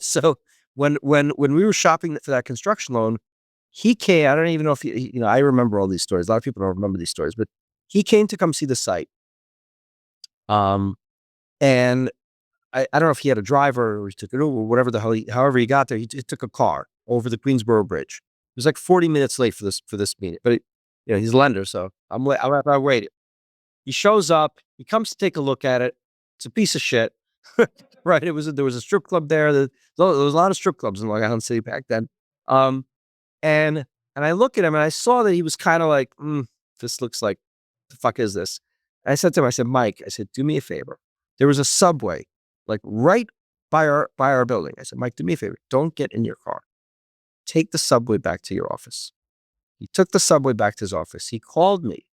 So when we were shopping for that construction loan, he came. I don't even know if I remember all these stories. A lot of people don't remember these stories, but he came to come see the site. And I don't know if he had a driver or he took an Uber or whatever the hell. However he got there, he took a car over the Queensboro Bridge. It was like 40 minutes late for this meeting, but he's a lender, so I'm waiting. He shows up. He comes to take a look at it. It's a piece of shit, right? There was a strip club there. There was a lot of strip clubs in Long Island City back then. And I look at him and I saw that he was kind of like, this looks like, the fuck is this? And I said to him, I said, Mike, I said, do me a favor. There was a Subway like right by our building. I said, Mike, do me a favor. Don't get in your car. Take the Subway back to your office. He took the Subway back to his office. He called me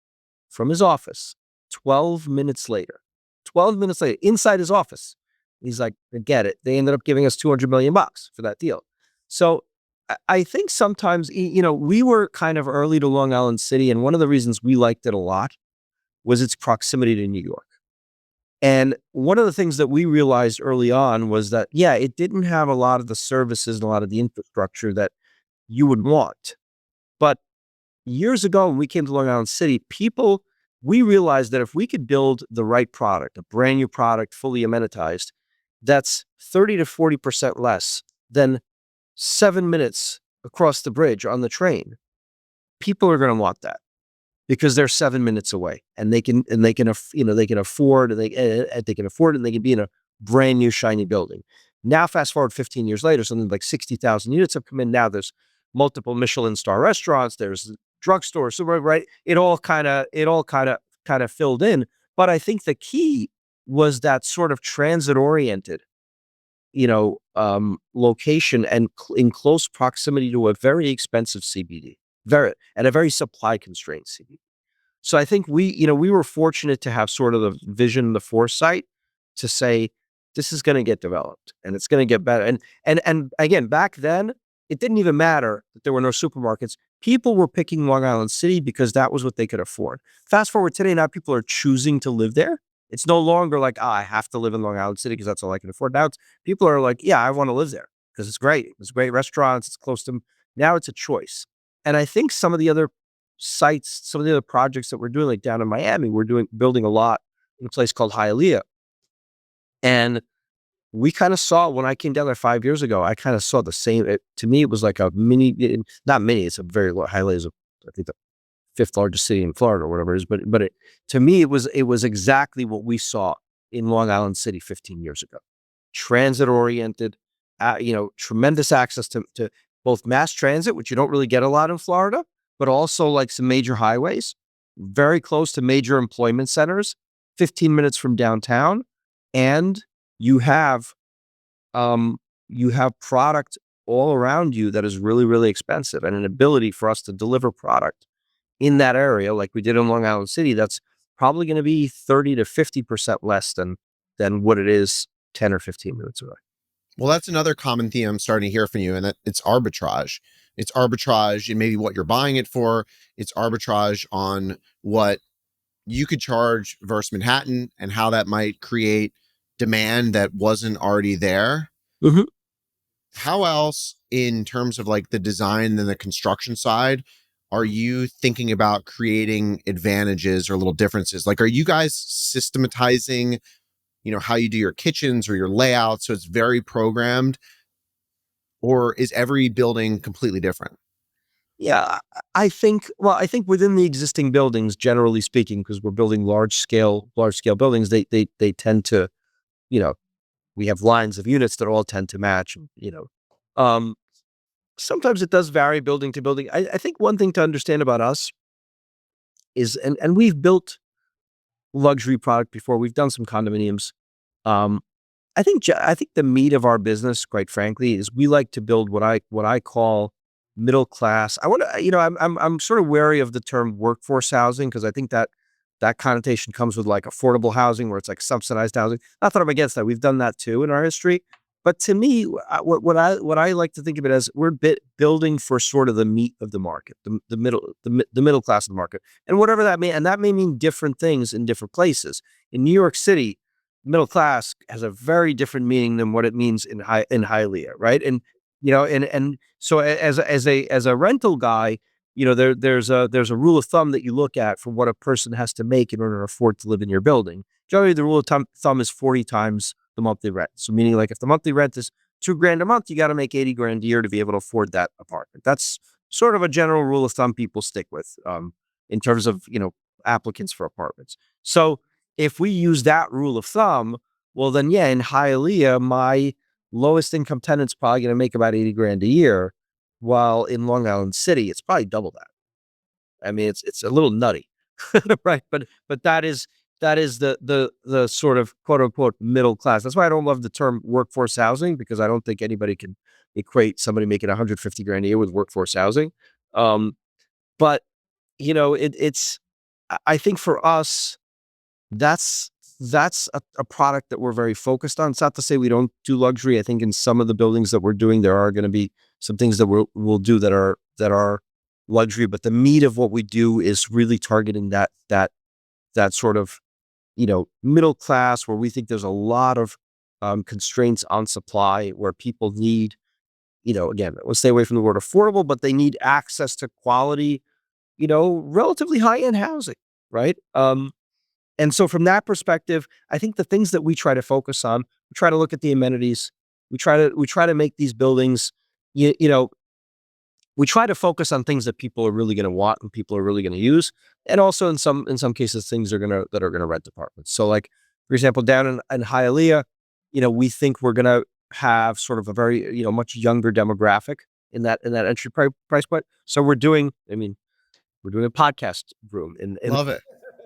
from his office 12 minutes later. 12 minutes later, inside his office. He's like, forget it. They ended up giving us $200 million for that deal. So I think sometimes, we were kind of early to Long Island City. And one of the reasons we liked it a lot was its proximity to New York. And one of the things that we realized early on was that, it didn't have a lot of the services and a lot of the infrastructure that you would want. But years ago, when we came to Long Island City, we realized that if we could build the right product, a brand new product, fully amenitized, that's 30 to 40% less than 7 minutes across the bridge on the train. People are going to want that because they're 7 minutes away, and they can afford, and they can be in a brand new shiny building. Now, fast forward 15 years later, something like 60,000 units have come in. Now there's multiple Michelin star restaurants. There's drugstores, so right. It all kind of filled in. But I think the key was that sort of transit oriented, location and in close proximity to a very expensive CBD, and a very supply constrained CBD. So I think we were fortunate to have sort of the vision, the foresight to say, this is going to get developed and it's going to get better. And again, back then, it didn't even matter that there were no supermarkets. People were picking Long Island City because that was what they could afford. Fast forward today, now people are choosing to live there. It's no longer like, I have to live in Long Island City because that's all I can afford. Now people are like, I want to live there because it's great. It's great restaurants. It's close to them. Now it's a choice. And I think some of the other sites, some of the other projects that we're doing, like down in Miami, building a lot in a place called Hialeah. And we kind of saw, when I came down there 5 years ago, I kind of saw the same. To me, it was like a mini, not mini, it's a very low. Hialeah is, I think, the 5th largest city in Florida or whatever it is. But to me, it was exactly what we saw in Long Island City 15 years ago. Transit oriented, tremendous access to both mass transit, which you don't really get a lot in Florida, but also like some major highways, very close to major employment centers, 15 minutes from downtown. And you have product all around you that is really, really expensive, and an ability for us to deliver product in that area, like we did in Long Island City, that's probably going to be 30 to 50% less than what it is 10 or 15 minutes away. Well, that's another common theme I'm starting to hear from you, and that it's arbitrage. It's arbitrage in maybe what you're buying it for. It's arbitrage on what you could charge versus Manhattan and how that might create demand that wasn't already there. Mm-hmm. How else, in terms of like the design and the construction side, are you thinking about creating advantages or little differences? Like, are you guys systematizing, how you do your kitchens or your layout so it's very programmed? Or is every building completely different? Yeah, I think within the existing buildings, generally speaking, because we're building large scale buildings, they tend to, we have lines of units that all tend to match, sometimes it does vary building to building. I think one thing to understand about us is, and we've built luxury product before. We've done some condominiums. I think the meat of our business, quite frankly, is we like to build what I call middle class. I want to, I'm sort of wary of the term workforce housing, because I think that connotation comes with like affordable housing, where it's like subsidized housing. Not that I'm against that. We've done that too in our history. But to me, what I like to think of it as, we're building for sort of the meat of the market, the middle class of the market, and whatever that may, and that may mean different things in different places. In New York City, middle class has a very different meaning than what it means in Hialeah, right? And and so as a rental guy, there's a rule of thumb that you look at for what a person has to make in order to afford to live in your building. Generally, the rule of thumb is 40 times the monthly rent. So meaning, like, if the monthly rent is $2,000 a month, you got to make 80 grand a year to be able to afford that apartment. That's sort of a general rule of thumb people stick with, in terms of applicants for apartments. So if we use that rule of thumb, well, then, yeah, in Hialeah, my lowest income tenant's probably going to make about 80 grand a year, while in Long Island City, it's probably double that. I mean, it's a little nutty, right? But that is the sort of quote unquote middle class. That's why I don't love the term workforce housing, because I don't think anybody can equate somebody making 150 grand a year with workforce housing. Um, but it's I think for us, that's a product that we're very focused on. It's not to say we don't do luxury. I think in some of the buildings that we're doing, there are going to be some things that we'll do that are luxury, but the meat of what we do is really targeting that sort of middle class, where we think there's a lot of constraints on supply, where people need, again, let's stay away from the word affordable, but they need access to quality, relatively high end housing, right? And so from that perspective, I think the things that we try to focus on, we try to look at the amenities. We try to make these buildings, you, you know, we try to focus on things that people are really going to want and people are really going to use, and also in some cases things that are gonna rent apartments. So, like, for example, down in Hialeah, we think we're gonna have sort of a very much younger demographic in that entry price point. So we're doing a podcast room in Love it.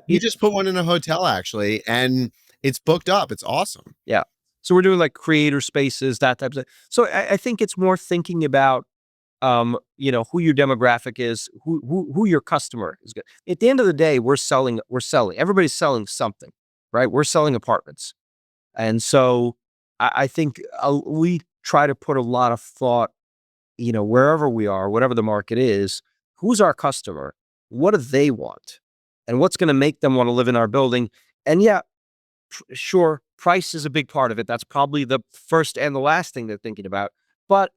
We just put one in a hotel actually, and it's booked up. It's awesome. Yeah. So we're doing like creator spaces, that type of thing. So I think it's more thinking about, who your demographic is, who your customer is. At the end of the day, we're selling. Everybody's selling something, right? We're selling apartments, and so I think we try to put a lot of thought, wherever we are, whatever the market is, who's our customer, what do they want, and what's going to make them want to live in our building. And yeah, sure, price is a big part of it. That's probably the first and the last thing they're thinking about. But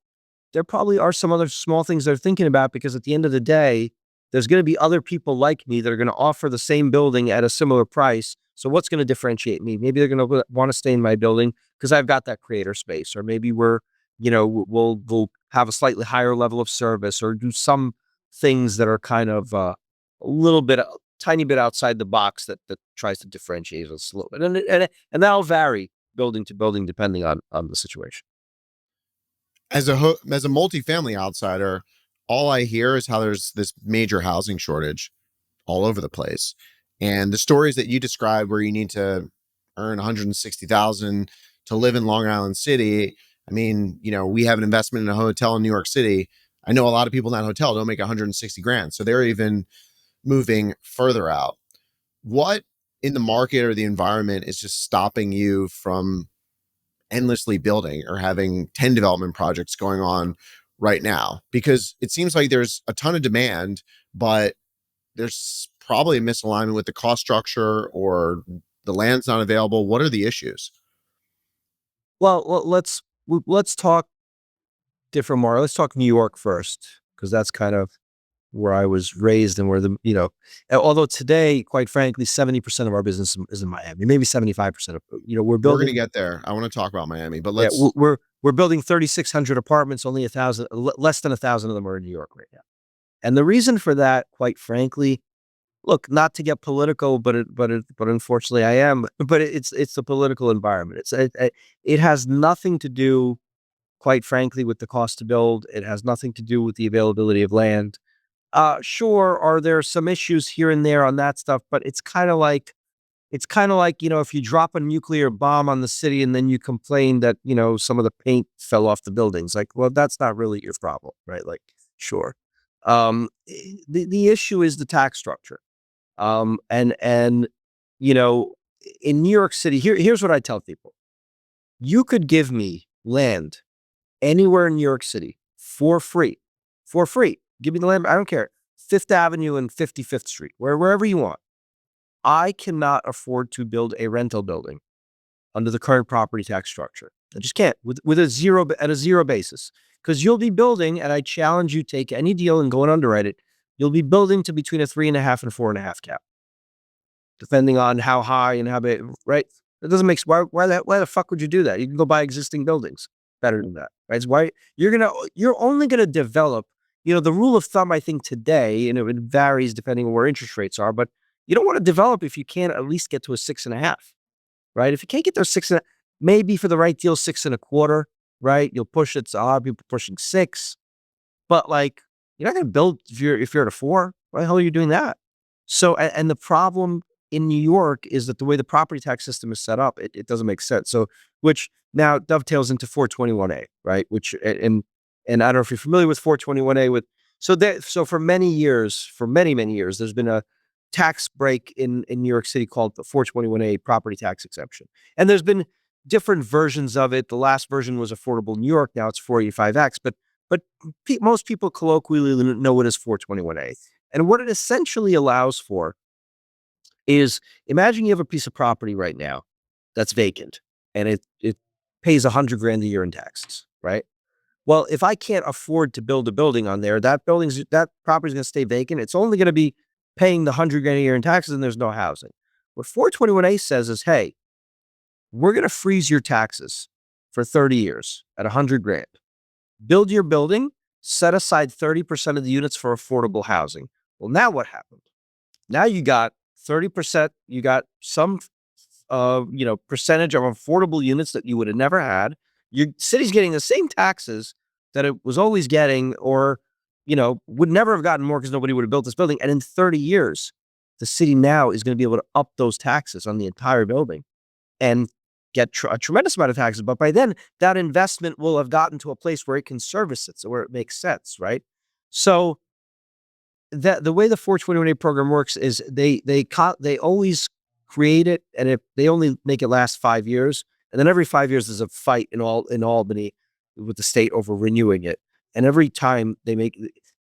there probably are some other small things they're thinking about, because at the end of the day, there's going to be other people like me that are going to offer the same building at a similar price. So what's going to differentiate me? Maybe they're going to want to stay in my building because I've got that creator space, or maybe we'll have a slightly higher level of service, or do some things that are kind of a little bit, a tiny bit outside the box, that tries to differentiate us a little bit, and that'll vary building to building depending on the situation. As a multifamily outsider, all I hear is how there's this major housing shortage all over the place. And the stories that you describe where you need to earn 160,000 to live in Long Island City. I mean, we have an investment in a hotel in New York City. I know a lot of people in that hotel don't make 160 grand. So they're even moving further out. What in the market or the environment is just stopping you from endlessly building or having 10 development projects going on right now? Because it seems like there's a ton of demand, but there's probably a misalignment with the cost structure, or the land's not available. What are the issues? Well, let's talk different more. Let's talk New York first, because that's kind of where I was raised, and where although today, quite frankly, 70% of our business is in Miami, maybe 75% of, we're We're going to building. get there. I want to talk about Miami, but Yeah, let's. we're building 3,600 apartments. Only 1,000, less than 1,000 of them are in New York right now. And the reason for that, quite frankly, look, not to get political, but unfortunately I am. But it's the political environment. It has nothing to do, quite frankly, with the cost to build. It has nothing to do with the availability of land. Sure, are there some issues here and there on that stuff, but it's kind of like, if you drop a nuclear bomb on the city and then you complain that, some of the paint fell off the buildings. Like, well, that's not really your problem, right? Like, sure. The issue is the tax structure. And you know, in New York City, here's what I tell people. You could give me land anywhere in New York City for free. For free. Give me the land. I don't care. Fifth Avenue and 55th Street, wherever you want. I cannot afford to build a rental building under the current property tax structure. I just can't with a zero basis, because you'll be building, and I challenge you, take any deal and go and underwrite it. You'll be building to between a 3.5 and 4.5 cap, depending on how high and how big, right? It doesn't make why the fuck would you do that? You can go buy existing buildings better than that, right? It's why you're only gonna develop. The rule of thumb, I think today, and it varies depending on where interest rates are, but you don't want to develop if you can't at least get to a 6.5, right? If you can't get there maybe for the right deal, 6.25, right? You'll push it. So a lot of people pushing 6, but like you're not going to build if you're at a 4. Why the hell are you doing that? So, and the problem in New York is that the way the property tax system is set up, it doesn't make sense. So, which now dovetails into 421A, right? And I don't know if you're familiar with 421A. So for many years, many years, there's been a tax break in New York City called the 421A property tax exemption, and there's been different versions of it. The last version was Affordable New York. Now it's 485X, but most people colloquially know it as 421A. And what it essentially allows for is, imagine you have a piece of property right now that's vacant, and it pays $100,000 a year in taxes, right? Well, if I can't afford to build a building on there, that property's going to stay vacant. It's only going to be paying the $100,000 a year in taxes, and there's no housing. What 421A says is, hey, we're going to freeze your taxes for 30 years at $100,000. Build your building, set aside 30% of the units for affordable housing. Well, now what happened? Now you got 30%, you got some percentage of affordable units that you would have never had. Your city's getting the same taxes that it was always getting, or would never have gotten more because nobody would have built this building. And in 30 years, the city now is going to be able to up those taxes on the entire building and get a tremendous amount of taxes. But by then, that investment will have gotten to a place where it can service it, so where it makes sense, right? So that the way the 421A program works is they always create it, and they only make it last 5 years, and then every 5 years there's a fight in Albany with the state over renewing it. And every time it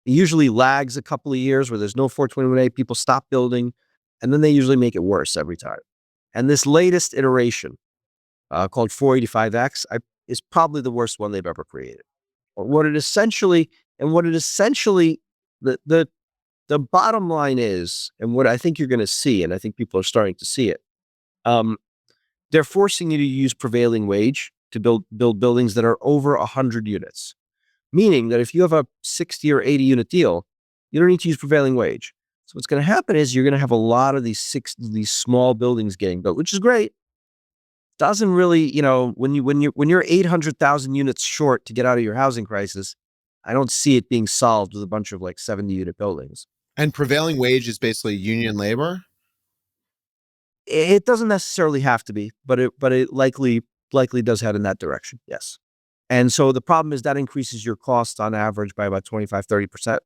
usually lags a couple of years where there's no 421A, people stop building, and then they usually make it worse every time. And this latest iteration, called 485X, is probably the worst one they've ever created. What it essentially, the bottom line is, and what I think you're going to see, and I think people are starting to see it, they're forcing you to use prevailing wage to build buildings that are over 100 units. Meaning that if you have a 60 or 80 unit deal, you don't need to use prevailing wage. So what's going to happen is you're going to have a lot of these small buildings getting built, which is great. Doesn't really, when you're 800,000 units short to get out of your housing crisis, I don't see it being solved with a bunch of 70 unit buildings. And prevailing wage is basically union labor? It doesn't necessarily have to be, but it likely does head in that direction. Yes. And so the problem is that increases your cost on average by about 25-30%.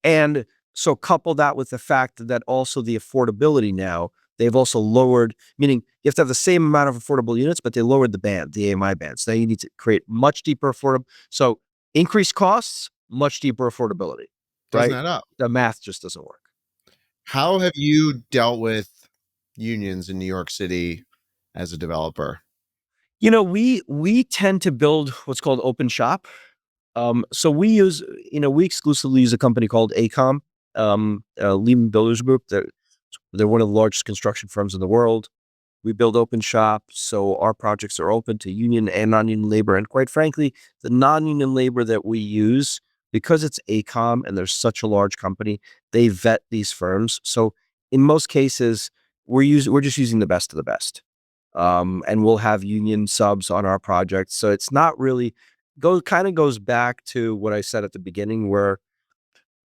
And so couple that with the fact that also the affordability now, they've also lowered, meaning you have to have the same amount of affordable units, but they lowered the AMI band. So now you need to create much deeper affordable. So increased costs, much deeper affordability. Doesn't right? add up. The math just doesn't work. How have you dealt with unions in New York City as a developer? We tend to build what's called open shop. So we exclusively use a company called ACOM, Lehman Builders Group. They're one of the largest construction firms in the world. We build open shop, so our projects are open to union and non-union labor. And quite frankly, the non-union labor that we use, because it's ACOM and they're such a large company, they vet these firms. So in most cases, we're just using the best of the best. And we'll have union subs on our projects. So it's not really kind of goes back to what I said at the beginning, where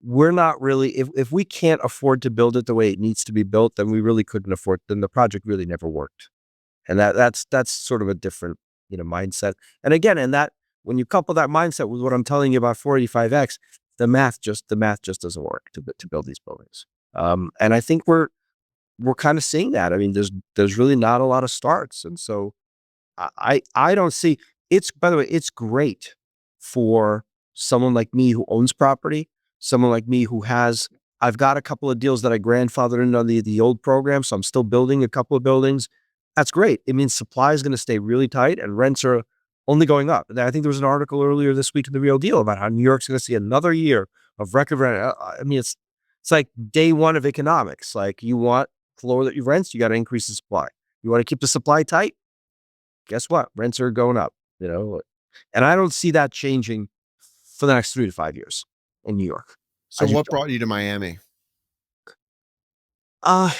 we're not really, if we can't afford to build it the way it needs to be built, then we really couldn't afford, then the project really never worked. And that's sort of a different, mindset. And again, when you couple that mindset with what I'm telling you about 485X, the math just doesn't work to build these buildings. And I think we're kind of seeing that. I mean, there's really not a lot of starts. And so I don't see, by the way, it's great for someone like me who owns property, someone like me I've got a couple of deals that I grandfathered in on the old program. So I'm still building a couple of buildings. That's great. It means supply is going to stay really tight and rents are only going up. And I think there was an article earlier this week in The Real Deal about how New York's going to see another year of record rent. I mean, it's like day one of economics. Like you want floor that you rents, you got to increase the supply. You want to keep the supply tight. Guess what? Rents are going up. You know, and I don't see that changing for the next 3 to 5 years in New York. I So just what don't. brought you to Miami? Uh,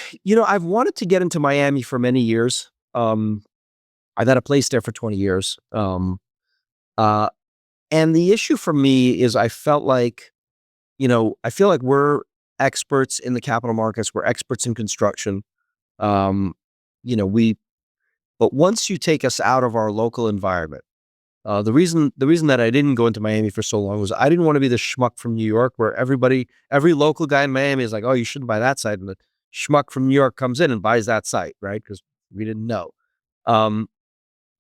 I've wanted to get into Miami for many years. I've had a place there for 20 years. Uh, and the issue for me is I feel like we're experts in the capital markets. We're experts in construction. Um, you know, we, but once you take us out of our local environment, the reason that I didn't go into Miami for so long was I didn't want to be the schmuck from New York where every local guy in Miami is like, oh, you shouldn't buy that site. And the schmuck from New York comes in and buys that site, right? Because we didn't know. Um,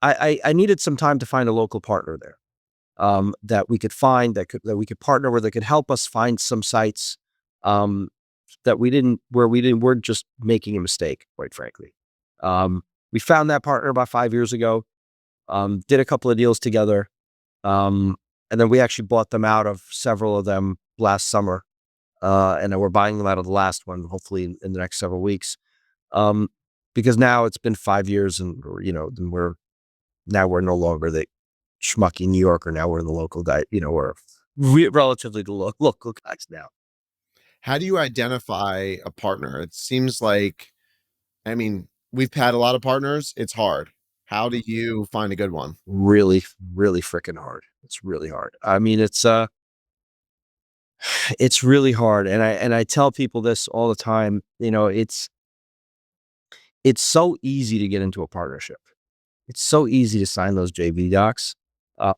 I needed some time to find a local partner there, that we could find that we could partner with, that could help us find some sites, um, that weren't just making a mistake, quite frankly. We found that partner about 5 years ago, did a couple of deals together, um, and then we actually bought them out of several of them last summer, and then we're buying them out of the last one, hopefully in the next several weeks, um, because now it's been 5 years, and then we're no longer the schmucky New Yorker. Now we're the local guy. We're relatively the local guys now. How do you identify a partner? It seems like, I mean, we've had a lot of partners. It's hard. How do you find a good one? Really, really freaking hard. It's really hard. I mean, it's really hard, and I tell people this all the time. It's so easy to get into a partnership. It's so easy to sign those JV docs. Uh,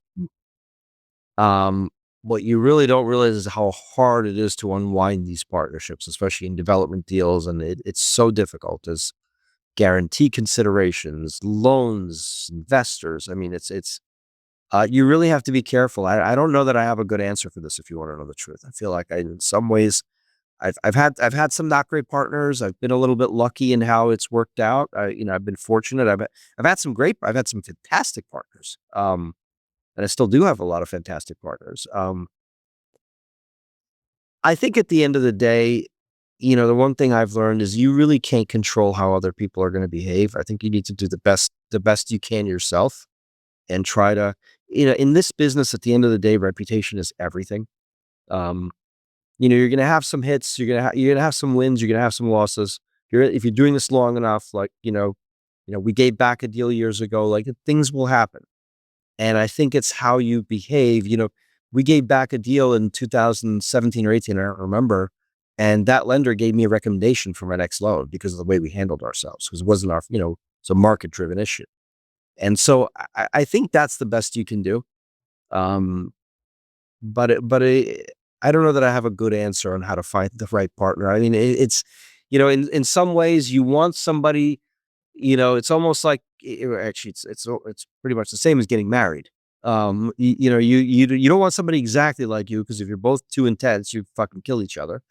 um, what you really don't realize is how hard it is to unwind these partnerships, especially in development deals, and it's so difficult. As guarantee considerations, loans, investors. I mean, you really have to be careful. I don't know that I have a good answer for this. If you want to know the truth, I feel like in some ways, I've had some not great partners. I've been a little bit lucky in how it's worked out. I've been fortunate. I've had some fantastic partners. And I still do have a lot of fantastic partners. I think at the end of the day, the one thing I've learned is you really can't control how other people are going to behave. I think you need to do the best you can yourself, and try to, in this business, at the end of the day, reputation is everything. Um, you're going to have some hits, you're going to have some wins, you're going to have some losses. If you're doing this long enough, like, we gave back a deal years ago, like things will happen. And I think it's how you behave. We gave back a deal in 2017 or 18, I don't remember. And that lender gave me a recommendation for my next loan because of the way we handled ourselves, because it wasn't it's a market driven issue. And so I think that's the best you can do. Um, but I don't know that I have a good answer on how to find the right partner. I mean, it's, in some ways you want somebody, it's almost like, actually, it's pretty much the same as getting married. You don't want somebody exactly like you, because if you're both too intense, you fucking kill each other,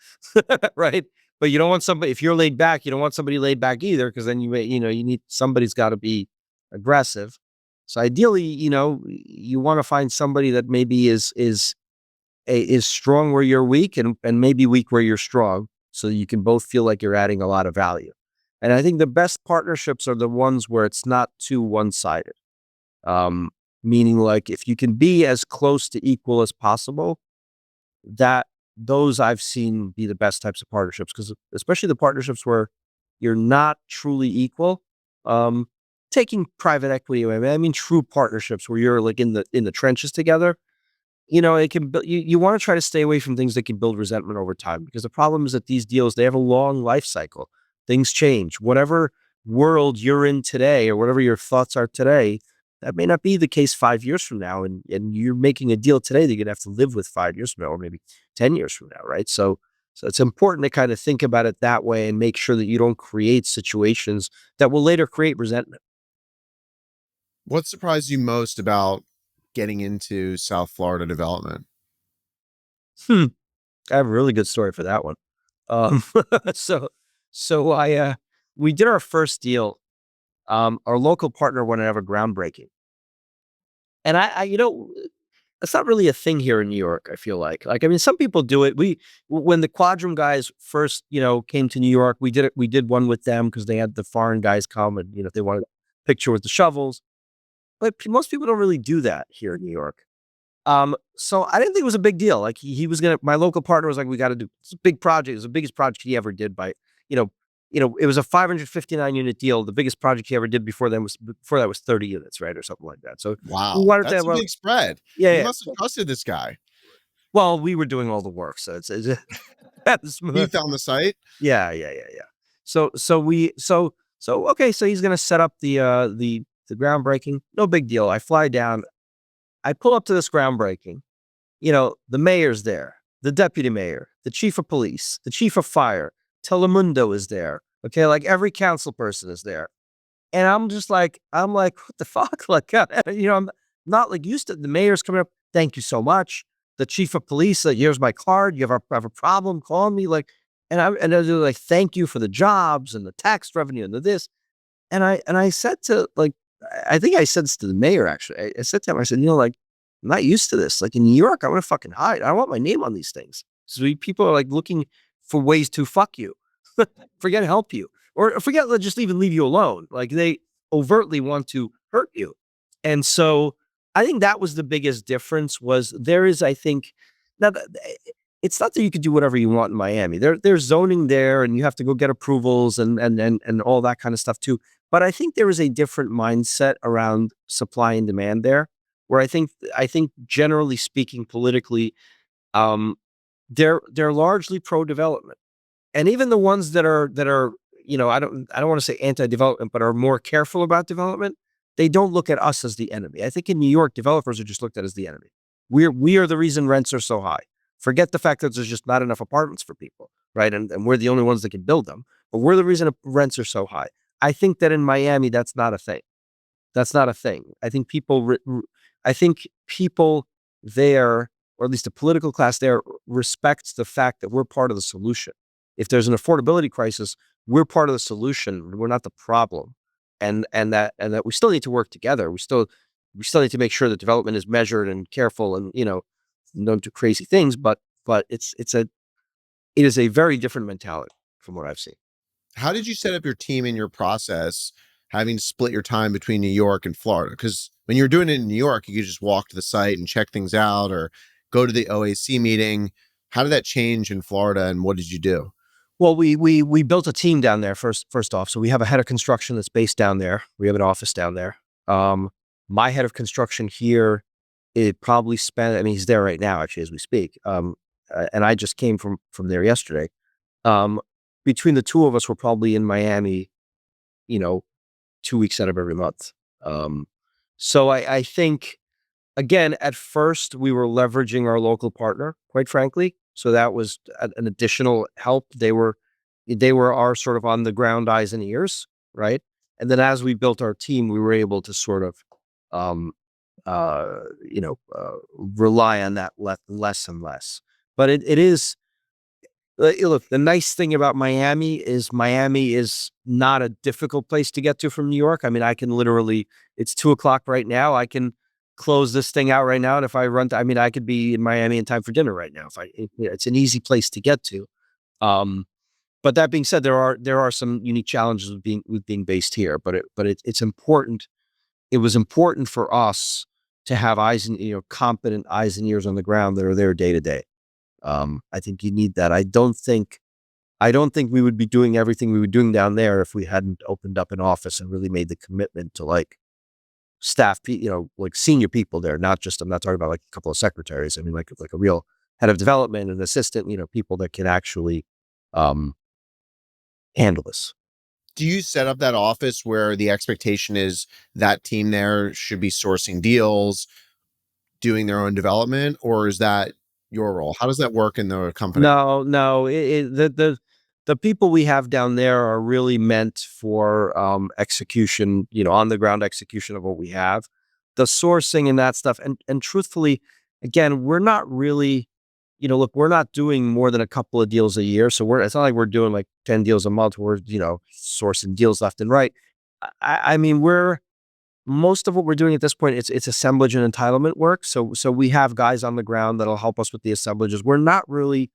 right? But you don't want somebody, if you're laid back, you don't want somebody laid back either, because then you need somebody's got to be aggressive. So ideally, you want to find somebody that maybe is strong where you're weak, and maybe weak where you're strong, so you can both feel like you're adding a lot of value. And I think the best partnerships are the ones where it's not too one-sided. Um, Meaning, like, if you can be as close to equal as possible, that those I've seen be the best types of partnerships, because especially the partnerships where you're not truly equal. Um, Taking private equity away, I mean true partnerships where you're like in the trenches together. It can build, you want to try to stay away from things that can build resentment over time, because the problem is that these deals, they have a long life cycle. Things change. Whatever world you're in today, or whatever your thoughts are today, that may not be the case 5 years from now. And you're making a deal today that you're gonna have to live with 5 years from now, or maybe 10 years from now, right? So it's important to kind of think about it that way, and make sure that you don't create situations that will later create resentment. What surprised you most about getting into South Florida development? Hmm. I have a really good story for that one. Um, so, so we did our first deal. our local partner wanted to have a groundbreaking. And it's not really a thing here in New York, I feel like. I mean, some people do it. When the Quadrum guys first, came to New York, we did one with them because they had the foreign guys come and, they wanted a picture with the shovels. But most people don't really do that here in New York. So I didn't think it was a big deal. Like he was my local partner was like, we got to do it's a big project. It was the biggest project he ever did you know, it was a 559 unit deal. The biggest project he ever did before that was 30 units, right? Or something like that. So we Wow, wanted to that's have a big spread. yeah, You yeah. must have trusted this guy. Well, we were doing all the work. So it's He found the site. yeah, yeah, yeah, yeah. Okay, so he's gonna set up the groundbreaking. No big deal. I fly down, I pull up to this groundbreaking. The mayor's there, the deputy mayor, the chief of police, the chief of fire, Telemundo is there. Okay, like every council person is there. And I'm like, what the fuck? Like, I'm not like used to the mayor's coming up. Thank you so much. The chief of police, here's my card. You have a problem, call me. Like, and they're like, thank you for the jobs and the tax revenue and the this. And I said to I think I said this to the mayor actually. I said to him, I said, like, I'm not used to this. Like in New York, I want to fucking hide. I don't want my name on these things. So people are like looking for ways to fuck you, forget to help you, or forget just even leave you alone. Like they overtly want to hurt you. And so I think that was the biggest difference. Was there is I think now it's not that you could do whatever you want in Miami. There's zoning there, and you have to go get approvals and all that kind of stuff too. But I think there is a different mindset around supply and demand there, where I think generally speaking, politically, um, they're largely pro development, and even the ones that are I don't want to say anti development, but are more careful about development. They don't look at us as the enemy. I think in New York, developers are just looked at as the enemy. We are the reason rents are so high. Forget the fact that there's just not enough apartments for people, right? And we're the only ones that can build them, but we're the reason rents are so high. I think that in Miami, that's not a thing. That's not a thing. I think people there, or at least the political class there, respects the fact that we're part of the solution. If there's an affordability crisis, we're part of the solution. We're not the problem, and that we still need to work together. We still need to make sure that development is measured and careful, and don't do crazy things. But it is a very different mentality from what I've seen. How did you set up your team in your process, having to split your time between New York and Florida? Because when you're doing it in New York, you could just walk to the site and check things out or go to the OAC meeting. How did that change in Florida, and what did you do? Well, we built a team down there first off. So we have a head of construction that's based down there. We have an office down there. My head of construction here, it probably spent. I mean, he's there right now, actually, as we speak. And I just came from there yesterday. Um, Between the two of us, we're probably in Miami, you know, 2 weeks out of every month. So I think, again, at first we were leveraging our local partner, quite frankly. So that was an additional help. They were our sort of on the ground eyes and ears, right? And then as we built our team, we were able to sort of, um, rely on that less and less. But it is look, the nice thing about Miami is not a difficult place to get to from New York. I mean, I can literally, it's 2 o'clock right now. I can close this thing out right now. And if I I mean, I could be in Miami in time for dinner right now. It's an easy place to get to. Um, but that being said, there are some unique challenges with being based here, it's important. It was important for us to have competent eyes and ears on the ground that are there day to day. I think you need that. I don't think we would be doing everything we were doing down there if we hadn't opened up an office and really made the commitment to staff, like senior people there, not just, I'm not talking about like a couple of secretaries. I mean, like a real head of development and assistant, people that can actually, um, handle this. Do you set up that office where the expectation is that team there should be sourcing deals, doing their own development, or is that your role? How does that work in the company? No, no, the people we have down there are really meant for execution, on the ground execution of what we have, the sourcing and that stuff. And truthfully, again, we're not really, look, we're not doing more than a couple of deals a year, so it's not like we're doing like 10 deals a month. We're sourcing deals left and right. I mean, most of what we're doing at this point, it's assemblage and entitlement work. So we have guys on the ground that'll help us with the assemblages. We're not really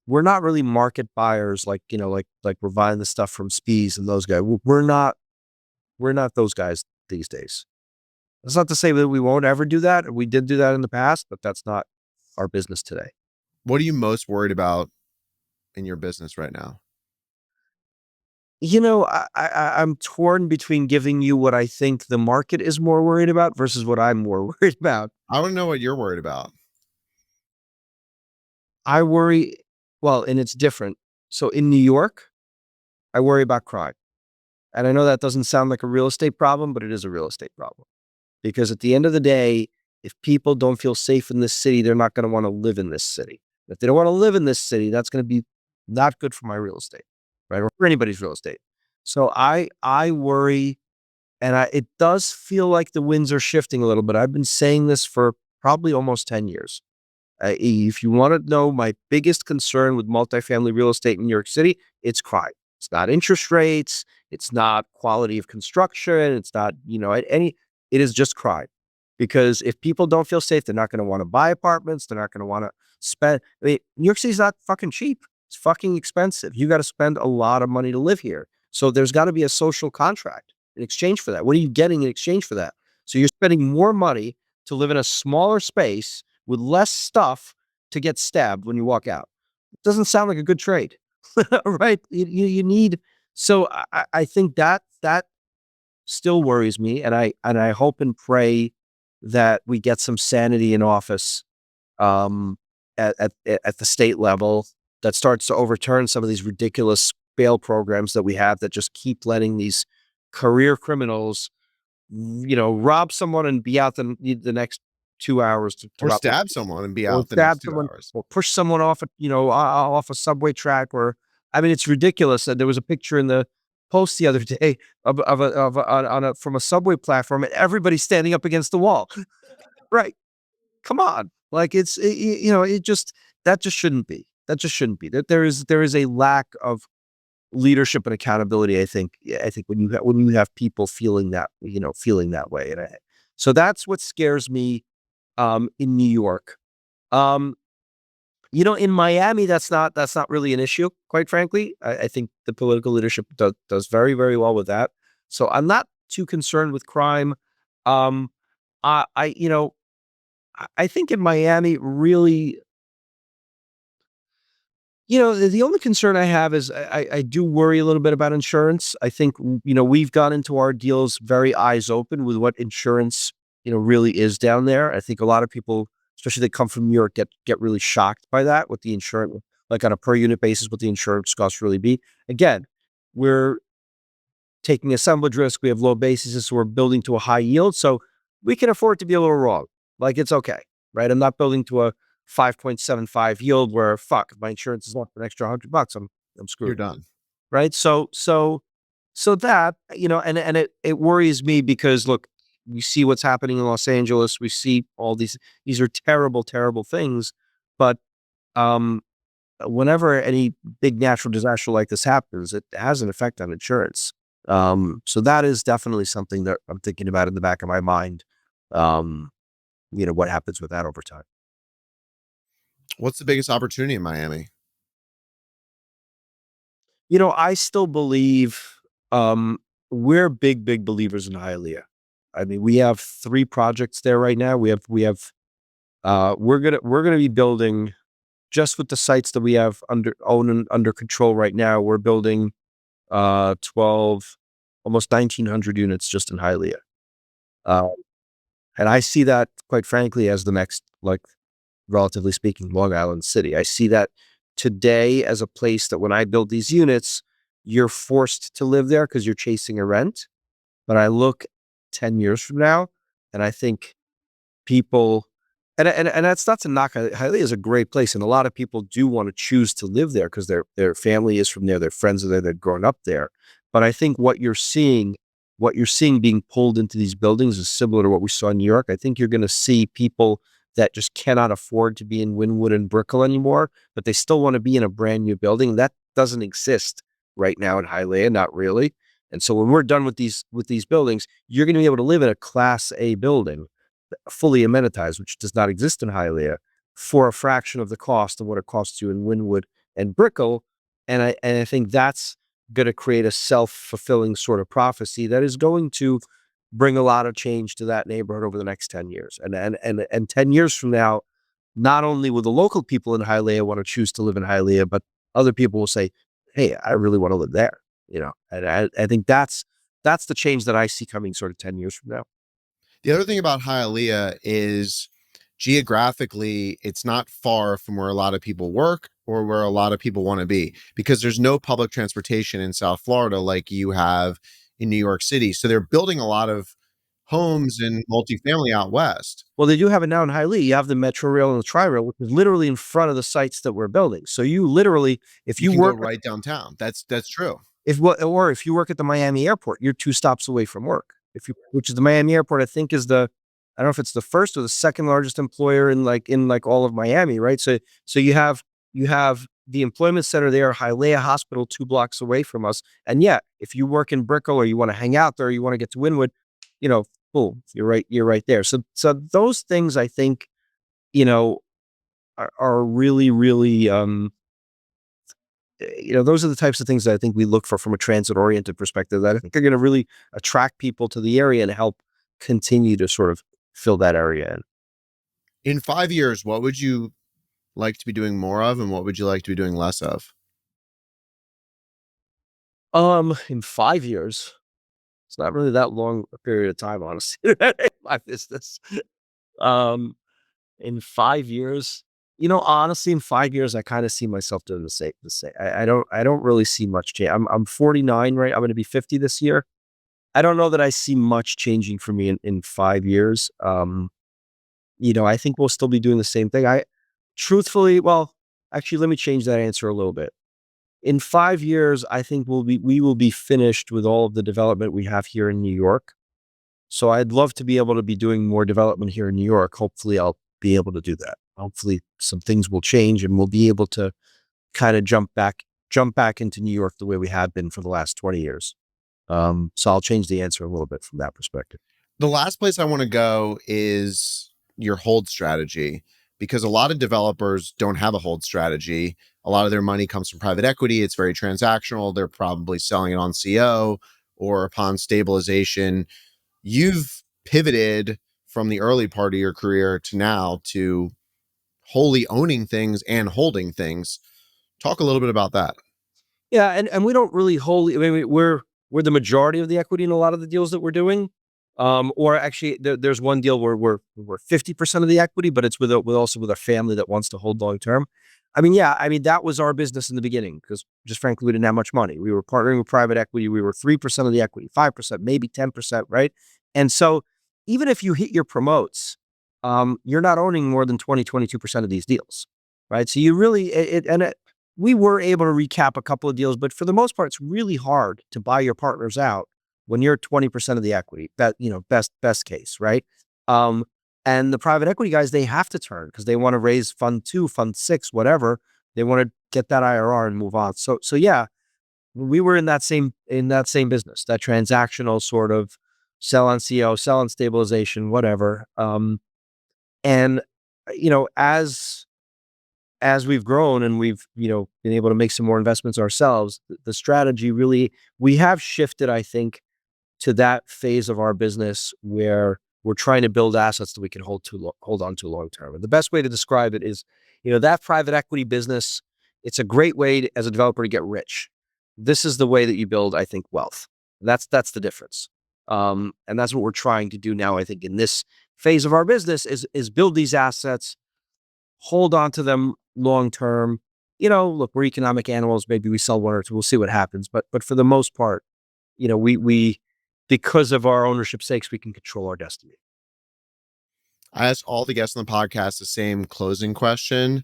market buyers like, like we're buying the stuff from Spees and those guys. We're not those guys these days. That's not to say that we won't ever do that. We did do that in the past, but that's not our business today. What are you most worried about in your business right now? I'm torn between giving you what I think the market is more worried about versus what I'm more worried about. I want to know what you're worried about. I worry, well, and it's different. So in New York, I worry about crime. And I know that doesn't sound like a real estate problem, but it is a real estate problem. Because at the end of the day, if people don't feel safe in this city, they're not going to want to live in this city. If they don't want to live in this city, that's going to be not good for my real estate, right? Or for anybody's real estate. So I worry, and it does feel like the winds are shifting a little bit. I've been saying this for probably almost 10 years. If you want to know my biggest concern with multifamily real estate in New York City, it's crime. It's not interest rates. It's not quality of construction. It's not, it is just crime. Because if people don't feel safe, they're not going to want to buy apartments. They're not going to want to spend. I mean, New York City's not fucking cheap. It's fucking expensive. You got to spend a lot of money to live here. So there's got to be a social contract in exchange for that. What are you getting in exchange for that? So you're spending more money to live in a smaller space with less stuff to get stabbed when you walk out. It doesn't sound like a good trade, right? You need. So I think that still worries me, and I hope and pray that we get some sanity in office at the state level that starts to overturn some of these ridiculous bail programs that we have that just keep letting these career criminals, rob someone and be out the next 2 hours to Or rob, stab someone and be or out the stab next two someone, hours. or push someone off off a subway track. Or I mean, it's ridiculous. There was a picture in the Post the other day from a subway platform, and everybody's standing up against the wall. Right? Come on, like it just that just shouldn't be. That just shouldn't be. That there is a lack of leadership and accountability. I think when you have people feeling that way, and so that's what scares me in New York. Um, in Miami, that's not really an issue, quite frankly. I think the political leadership does very, very well with that. So I'm not too concerned with crime. Um, I you know I think in Miami, really, the only concern I have is I do worry a little bit about insurance. I think, we've gone into our deals very eyes open with what insurance, really is down there. I think a lot of people, especially that come from New York, get really shocked by that, what the insurance, like on a per unit basis, what the insurance costs really be. Again, we're taking assemblage risk. We have low bases, so we're building to a high yield. So we can afford to be a little wrong. Like, it's okay, right? I'm not building to a 5.75 yield where, fuck, if my insurance is worth an extra $100, I'm You're screwed, done. right? So that, and it worries me because, look, we see what's happening in Los Angeles. We see all these are terrible, terrible things. But um, whenever any big natural disaster like this happens, it has an effect on insurance. So that is definitely something that I'm thinking about in the back of my mind. Um, what happens with that over time. What's the biggest opportunity in Miami? I still believe um, we're big, big believers in Hialeah. I mean, we have 3 projects there right now. We're gonna be building, just with the sites that we have under control right now. We're building 12, almost 1,900 units just in Hialeah. Uh, and I see that, quite frankly, as the next, like, relatively speaking, Long Island City. I see that today as a place that when I build these units, you're forced to live there because you're chasing a rent. But I look 10 years from now, and I think people, and that's not to knock Hialeah is a great place, and a lot of people do want to choose to live there because their family is from there, their friends are there, they've grown up there. But I think what you're seeing being pulled into these buildings is similar to what we saw in New York. I think you're going to see people that just cannot afford to be in Wynwood and Brickell anymore, but they still want to be in a brand new building. That doesn't exist right now in Hialeah, not really. And so when we're done with these buildings, you're going to be able to live in a Class A building, fully amenitized, which does not exist in Hialeah, for a fraction of the cost of what it costs you in Wynwood and Brickell. And I think that's going to create a self-fulfilling sort of prophecy that is going to bring a lot of change to that neighborhood over the next 10 years. And 10 years from now, not only will the local people in Hialeah want to choose to live in Hialeah, but other people will say, hey, I really want to live there. And I think that's the change that I see coming sort of 10 years from now. The other thing about Hialeah is geographically, it's not far from where a lot of people work or where a lot of people want to be, because there's no public transportation in South Florida like you have in New York City. So they're building a lot of homes and multifamily out west. Well, they do have it now in Hialeah. You have the Metro Rail and the Tri-Rail, which is literally in front of the sites that we're building. So you literally, if You you can go work right downtown. That's true. if you work at the Miami airport, you're 2 stops away from work. Which is the Miami airport, I think is I don't know if it's the first or the second largest employer in all of Miami, right? So you have the employment center there, Hialeah Hospital, 2 blocks away from us. And yeah, if you work in Brickell or you want to hang out there, or you want to get to Wynwood, boom, you're right there. So those things I think, are really, really those are the types of things that I think we look for from a transit-oriented perspective that I think are going to really attract people to the area and help continue to sort of fill that area in. In 5 years, what would you like to be doing more of, and what would you like to be doing less of? In 5 years, it's not really that long a period of time, honestly, in my business. In 5 years, honestly, in 5 years, I kind of see myself doing the same. I don't really see much change. I'm 49, right? I'm going to be 50 this year. I don't know that I see much changing for me in 5 years. I think we'll still be doing the same thing. Well, actually, let me change that answer a little bit. In 5 years, I think we will be finished with all of the development we have here in New York. So I'd love to be able to be doing more development here in New York. Hopefully I'll be able to do that. Hopefully some things will change and we'll be able to kind of jump back into New York the way we have been for the last 20 years. So I'll change the answer a little bit from that perspective. The last place I want to go is your hold strategy, because a lot of developers don't have a hold strategy. A lot of their money comes from private equity. It's very transactional. They're probably selling it on CO or upon stabilization. You've pivoted from the early part of your career to now to wholly owning things and holding things. Talk a little bit about that. Yeah, and we don't really wholly. I mean, we're the majority of the equity in a lot of the deals that we're doing. Or actually, there's one deal where we're 50% of the equity, but it's with a family that wants to hold long term. That was our business in the beginning because just frankly, we didn't have much money. We were partnering with private equity. We were 3% of the equity, 5%, maybe 10%, right? And so even if you hit your promotes, you're not owning more than 20, 22% of these deals, right? So you really, we were able to recap a couple of deals, but for the most part, it's really hard to buy your partners out when you're 20% of the equity. That, best case, right? And the private equity guys, they have to turn because they want to raise fund 2, fund 6, whatever. They want to get that IRR and move on. So yeah, we were in that same business, that transactional sort of sell on CO, sell on stabilization, whatever. And as we've grown and we've, been able to make some more investments ourselves, the strategy really, we have shifted, I think, to that phase of our business where we're trying to build assets that we can hold on to long term. And the best way to describe it is, that private equity business, it's a great way as a developer to get rich. This is the way that you build, I think, wealth. That's the difference. And that's what we're trying to do now, I think, in this phase of our business is build these assets, hold on to them long term. Look, we're economic animals. Maybe we sell one or two. We'll see what happens. But for the most part, we because of our ownership stakes, we can control our destiny. I ask all the guests on the podcast the same closing question,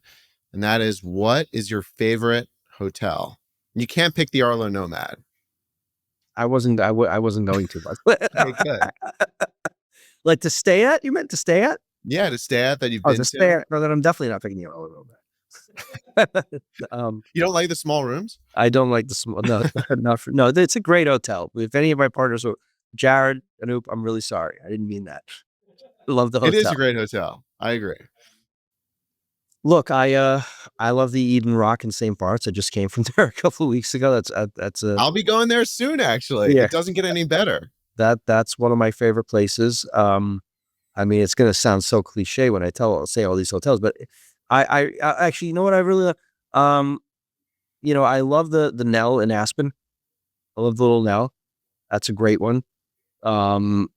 and that is, what is your favorite hotel? You can't pick the Arlo Nomad. I wasn't going to, but Okay, good. Like to stay at? You meant to stay at? Yeah, to stay at that you've Oh, been to stay at? No, then I'm definitely not picking the Arlo Nomad. um, You don't like the small rooms? I don't like the small. No, no. It's a great hotel. If any of my partners were Jared, Anoop, I'm really sorry. I didn't mean that. Love the It is a hotel. great hotel. I agree. Look, I love the Eden Rock in St. Bart's. I just came from there a couple of weeks ago. That's a I'll be going there soon, actually. yeah. It doesn't get any better. That's one of my favorite places. I mean, it's gonna sound so cliche when I say all these hotels, but I actually, you know what I really I love the Nell in Aspen. I love the little Nell. That's a great one. Um,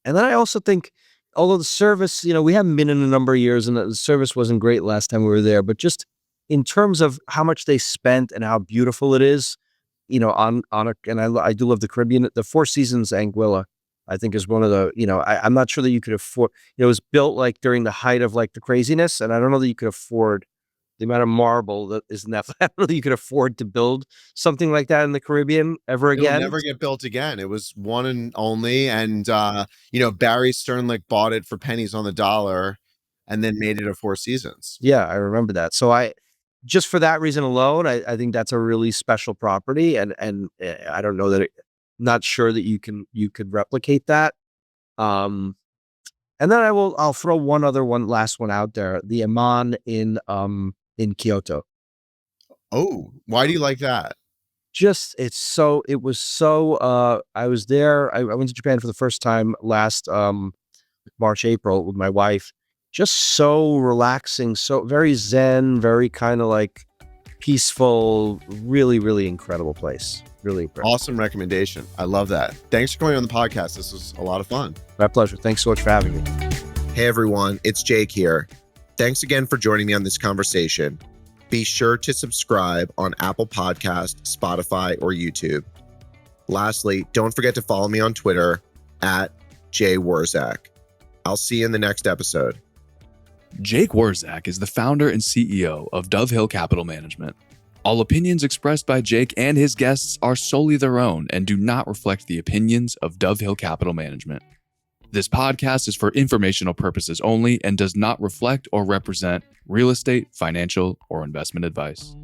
and then I also think, although the service, we haven't been in a number of years, and the service wasn't great last time we were there, but just in terms of how much they spent and how beautiful it is, I do love the Caribbean. The Four Seasons Anguilla, I think, is one of the, I'm not sure that you could afford. It was built like during the height of like the craziness, and I don't know that you could afford the amount of marble that is in that. I don't know that you could afford to build something like that in the Caribbean ever It'll again. never get built again. It was one and only. And, Barry Sternlicht bought it for pennies on the dollar and then made it a Four Seasons. Yeah, I remember that. So just for that reason alone, I think that's a really special property, and I don't know that not sure that you could replicate that. And then I'll throw last one out there, the Aman in Kyoto. Oh, why do you like that? It was so I was there. I went to Japan for the first time last March, April with my wife. Just so relaxing, so very zen, very kind of like peaceful, really, really incredible place. Really incredible. Awesome recommendation. I love that. Thanks for coming on the podcast. This was a lot of fun. My pleasure. Thanks so much for having me. Hey everyone, it's Jake here. Thanks again for joining me on this conversation. Be sure to subscribe on Apple Podcasts, Spotify, or YouTube. Lastly, don't forget to follow me on Twitter @JWurzak. I'll see you in the next episode. Jake Wurzak is the founder and CEO of Dove Hill Capital Management. All opinions expressed by Jake and his guests are solely their own and do not reflect the opinions of Dove Hill Capital Management. This podcast is for informational purposes only and does not reflect or represent real estate, financial, or investment advice.